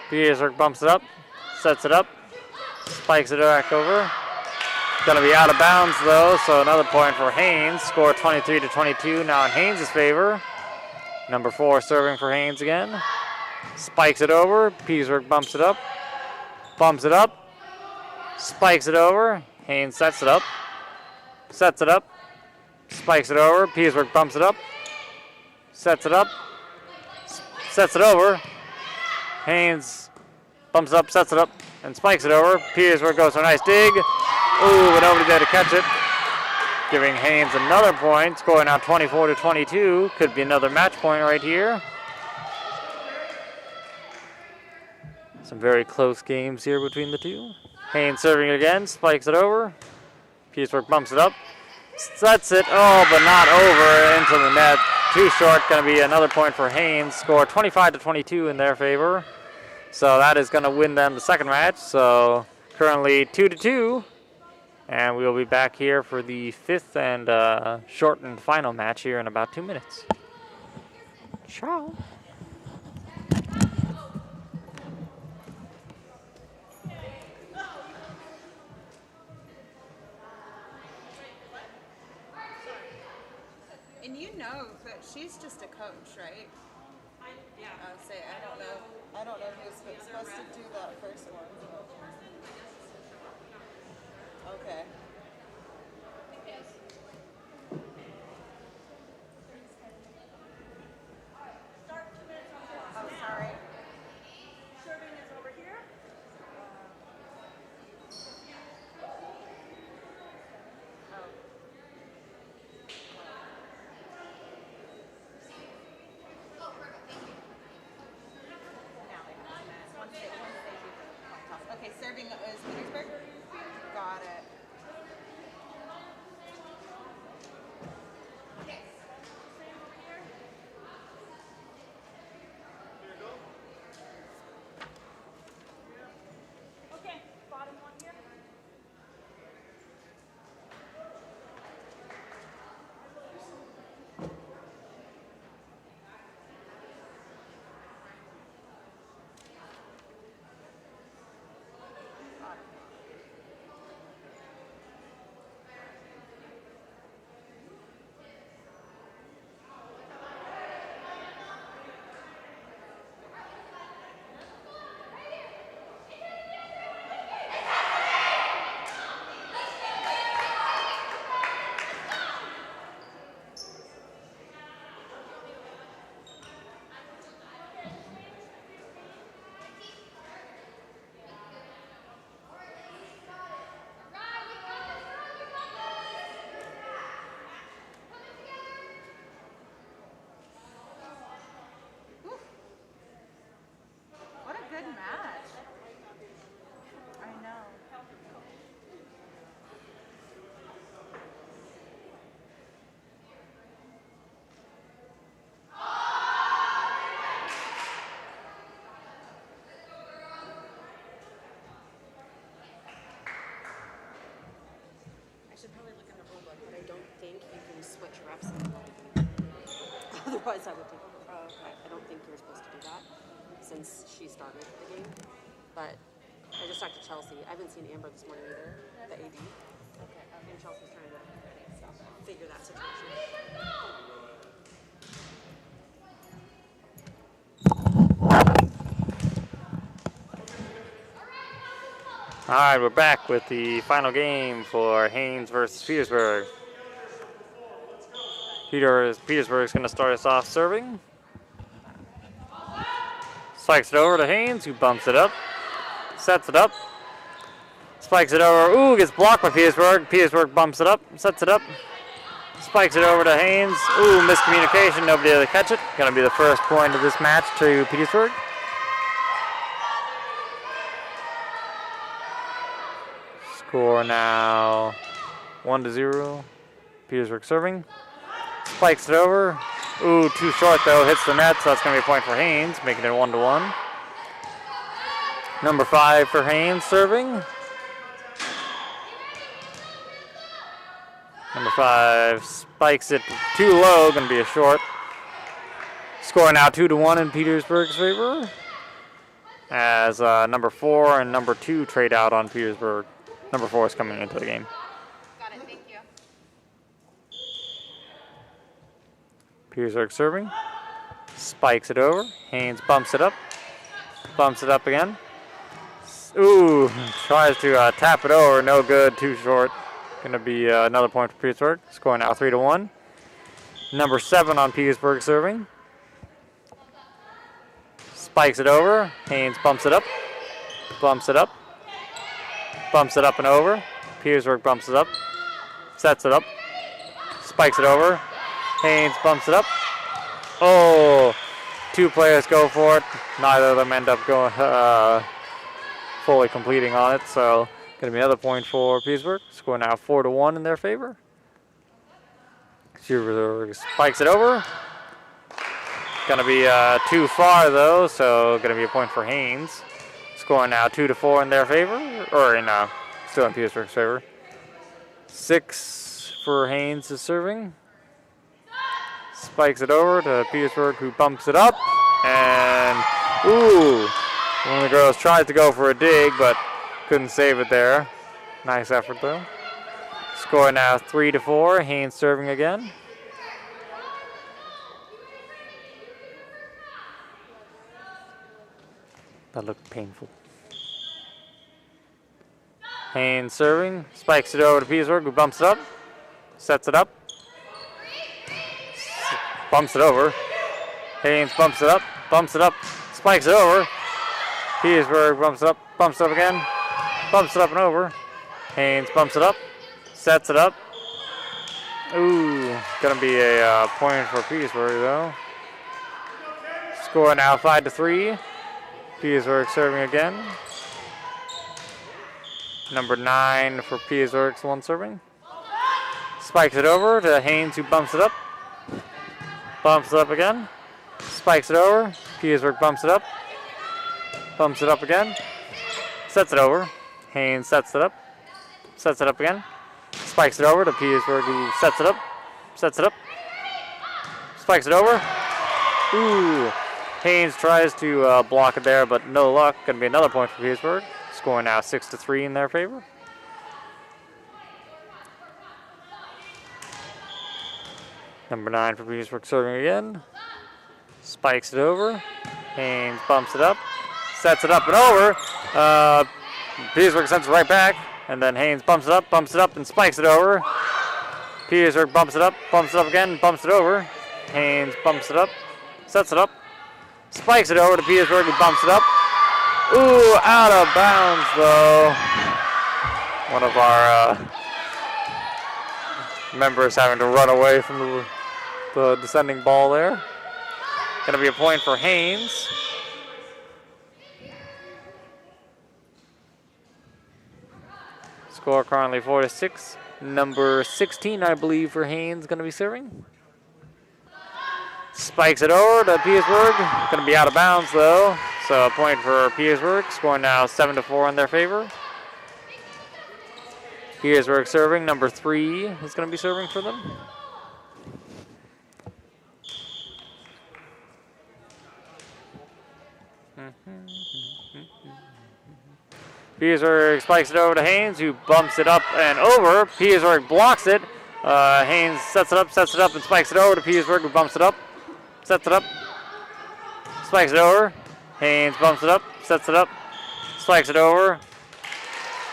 Petersburg bumps it up, sets it up, spikes it back over. Going to be out of bounds though, so another point for Haines. Score 23-22 now in Haines' favor. Number 4 serving for Haines again. Spikes it over. Petersburg bumps it up. Bumps it up. Spikes it over. Haines sets it up. Sets it up. Spikes it over. Petersburg bumps it up. Sets it up. Sets it over. Haines bumps it up, sets it up, and spikes it over. Petersburg goes for a nice dig. Ooh, but nobody there to catch it. Giving Haines another point. Scoring now 24-22. Could be another match point right here. Some very close games here between the two. Haines serving it again, spikes it over. Petersburg bumps it up, sets it, oh, but not over into the net. too short. Going to be another point for Haines. Score 25-22 in their favor. So that is going to win them the second match. So currently 2-2. And we'll be back here for the fifth and shortened final match here in about 2 minutes. Ciao. And you know that she's just a coach, right? Yeah. I'll say I don't know who's supposed to do that first one. Okay. Oh, sorry. Serving is over here. Okay, serving is Petersburg? Got it. Okay, bottom one here. What a good match. I know. I should probably look in the rule book, but I don't think you can switch refs in the game. Otherwise, I would take over. Oh, okay. I don't think you're supposed to do that since she started the game. But I just talked to Chelsea. I haven't seen Amber this morning either, the AD. Okay. And Chelsea's trying to figure that situation out. All right, we're back with the final game for Haines versus Petersburg. Petersburg's going to start us off serving. Spikes it over to Haines, who bumps it up, sets it up, spikes it over. Ooh, gets blocked by Petersburg. Petersburg bumps it up, sets it up, spikes it over to Haines. Ooh, miscommunication. Nobody able to catch it. Going to be the first point of this match to Petersburg. Score now 1-0. Petersburg serving. Spikes it over. Ooh, too short though. Hits the net, so that's going to be a point for Haines, making it 1-1. Number 5 for Haines serving. Number 5 spikes it too low, going to be a short. Score now 2-1 in Petersburg's favor. As number 4 and number 2 trade out on Petersburg. Number 4 is coming into the game. Got it, thank you. Petersburg serving. Spikes it over. Haines bumps it up again. Ooh, tries to tap it over. No good, too short. Going to be another point for Petersburg. Score now 3-1. Number 7 on Petersburg serving. Spikes it over. Haines bumps it up. Bumps it up and over. Petersburg bumps it up. Sets it up. Spikes it over. Haines bumps it up. Oh, 2 players go for it. Neither of them end up going fully completing on it. So going to be another point for Petersburg. Score now 4-1 in their favor. Petersburg spikes it over. Gonna be too far though, so gonna be a point for Haines. Scoring now 2-4 in their favor, or in still in Petersburg's favor. 6 for Haines is serving. Spikes it over to Petersburg, who bumps it up, and ooh, one of the girls tried to go for a dig, but couldn't save it there. Nice effort though. Score now 3-4. Haines serving again. That looked painful. Haines serving, spikes it over to Petersburg, who bumps it up, sets it up, bumps it over. Haines bumps it up, spikes it over. Petersburg bumps it up again, bumps it up and over. Haines bumps it up, sets it up. Ooh, gonna be a point for Petersburg though. Score now 5-3. Petersburg serving again. Number 9 for Petersburg's one serving. Spikes it over to Haines, who bumps it up. Bumps it up again. Spikes it over. Petersburg bumps it up. Bumps it up again. Sets it over. Haines sets it up. Sets it up again. Spikes it over to Petersburg, who sets it up. Sets it up. Spikes it over. Ooh. Haines tries to block it there, but no luck. Going to be another point for Petersburg. Scoring now 6-3 in their favor. Number 9 for Petersburg serving again. Spikes it over. Haines bumps it up. Sets it up and over. Petersburg sends it right back. And then Haines bumps it up, and spikes it over. Petersburg bumps it up again, bumps it over. Haines bumps it up, sets it up. Spikes it over to Petersburg, who bumps it up. Ooh, out of bounds though. One of our members having to run away from the descending ball there. Gonna be a point for Haines. Score currently 4-6. Number 16, I believe, for Haines gonna be serving. Spikes it over to Petersburg. Going to be out of bounds though, so a point for Petersburg. Scoring now 7-4 in their favor. Petersburg serving. Number 3 is going to be serving for them. Petersburg spikes it over to Haines, who bumps it up and over. Petersburg blocks it. Haines sets it up, and spikes it over to Petersburg, who bumps it up. Sets it up, spikes it over. Haines bumps it up, sets it up, spikes it over.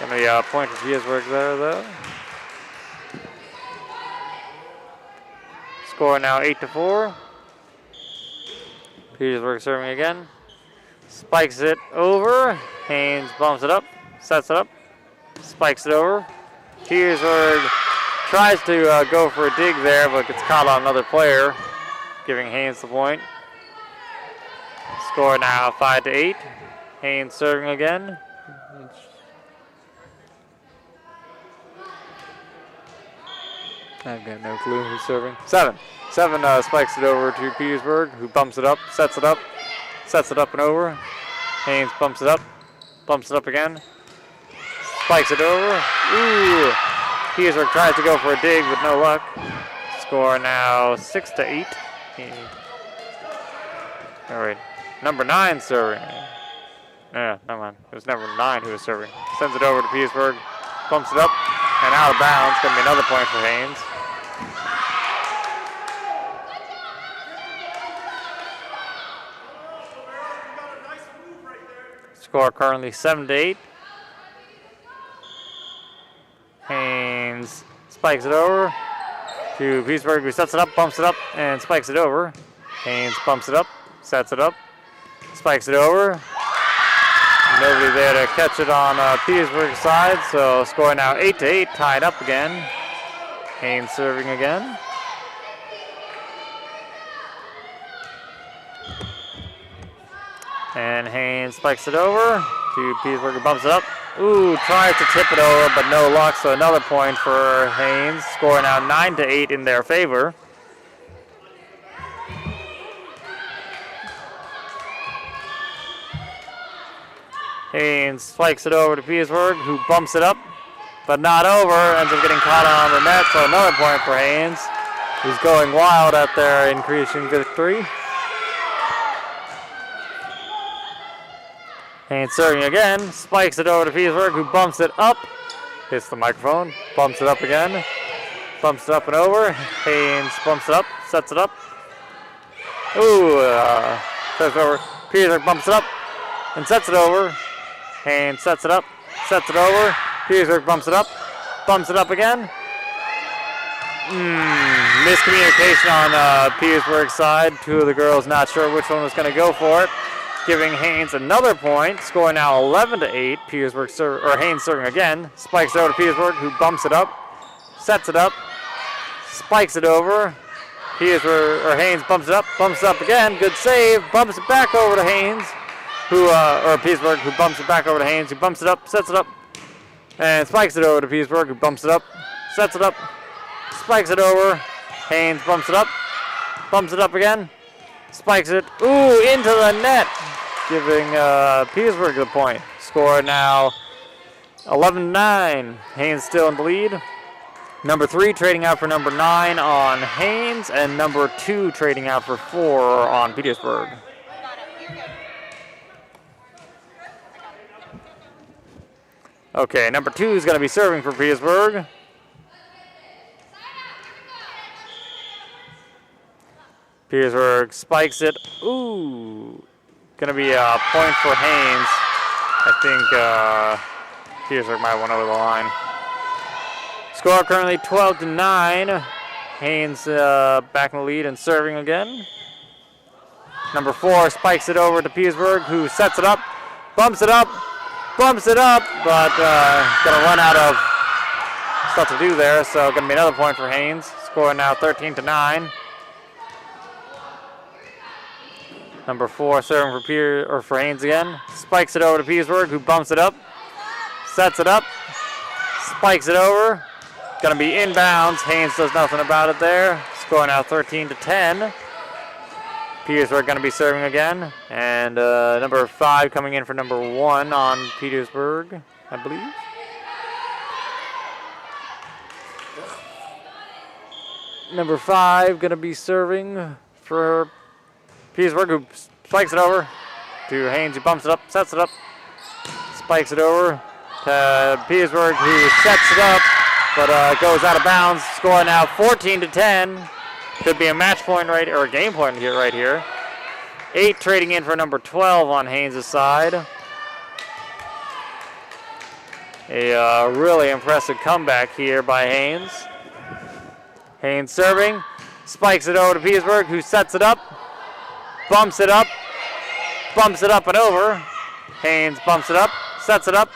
Gonna be a point for Petersburg there though. Score now 8-4. Petersburg serving again. Spikes it over. Haines bumps it up, sets it up, spikes it over. Petersburg tries to go for a dig there, but gets caught on another player, giving Haines the point. Score now 5-8. Haines serving again. I've got no clue who's serving. 7 spikes it over to Petersburg, who bumps it up, sets it up and over. Haines bumps it up again, spikes it over. Ooh! Petersburg tries to go for a dig, but no luck. Score now 6-8. All right, number 9 serving. Yeah, never mind. It was number 9 who was serving. Sends it over to Petersburg, bumps it up, and out of bounds. Gonna be another point for Haines. Score currently 7-8. Haines spikes it over to Petersburg, who sets it up, bumps it up, and spikes it over. Haines bumps it up, sets it up, spikes it over. Nobody there to catch it on Petersburg's side, so score now 8-8, tied up again. Haines serving again. And Haines spikes it over to Petersburg, who bumps it up. Ooh, tries to tip it over, but no luck, so another point for Haines. Score now 9-8 in their favor. Haynes spikes it over to Petersburg, who bumps it up, but not over. Ends up getting caught on the net, so another point for Haynes, who's going wild at their increasing victory. Haynes serving again, spikes it over to Petersburg, who bumps it up. Hits the microphone, bumps it up again. Bumps it up and over. Haynes bumps it up, sets it up. Ooh, sets it over. Petersburg bumps it up and sets it over. Haynes sets it up, sets it over. Petersburg bumps it up again. Miscommunication on Petersburg's side. Two of the girls not sure which one was going to go for it, giving Haynes another point. Score now 11-8. Haynes serving again. Spikes it over to Petersburg, who bumps it up, sets it up, spikes it over. Haynes bumps it up again. Good save. Bumps it back over to Haynes, Petersburg, who bumps it back over to Haynes, who bumps it up, sets it up, and spikes it over to Petersburg, who bumps it up, sets it up, spikes it over. Haynes bumps it up again, spikes it, into the net, giving Petersburg the point. Score now 11-9. Haynes still in the lead. Number 3 trading out for number 9 on Haynes, and number 2 trading out for 4 on Petersburg. Okay, number 2 is going to be serving for Petersburg. Petersburg spikes it. Ooh, going to be a point for Haynes. I think Petersburg might have went over the line. Score currently 12-9. Haynes back in the lead and serving again. Number 4 spikes it over to Petersburg, who sets it up, bumps it up, but gonna run out of stuff to do there, so gonna be another point for Haynes. Score now 13-9. Number 4 serving for Haynes again. Spikes it over to Petersburg, who bumps it up, sets it up, spikes it over. Going to be inbounds. Haynes does nothing about it there. Score now 13-10. Petersburg going to be serving again. And number 5 coming in for number 1 on Petersburg, I believe. Number 5 going to be serving for Petersburg, who spikes it over to Haynes, who bumps it up, sets it up, spikes it over to Petersburg, who sets it up, but goes out of bounds. Score now 14-10. Could be a match point or a game point here, right here. 8 trading in for number 12 on Haynes' side. A really impressive comeback here by Haynes. Haynes serving, spikes it over to Petersburg, who sets it up, bumps it up and over. Haynes bumps it up, sets it up,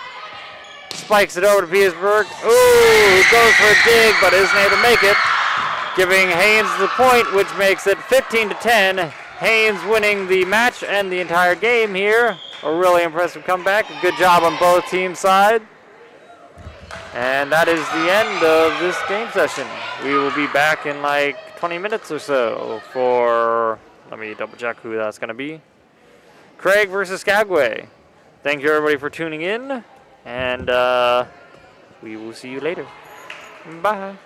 spikes it over to Petersburg. Ooh, goes for a dig, but isn't able to make it, giving Haynes the point, which makes it 15-10. Haynes winning the match and the entire game here. A really impressive comeback. Good job on both teams' side. And that is the end of this game session. We will be back in like 20 minutes or so for, let me double check who that's going to be. Craig versus Skagway. Thank you everybody for tuning in, and we will see you later. Bye.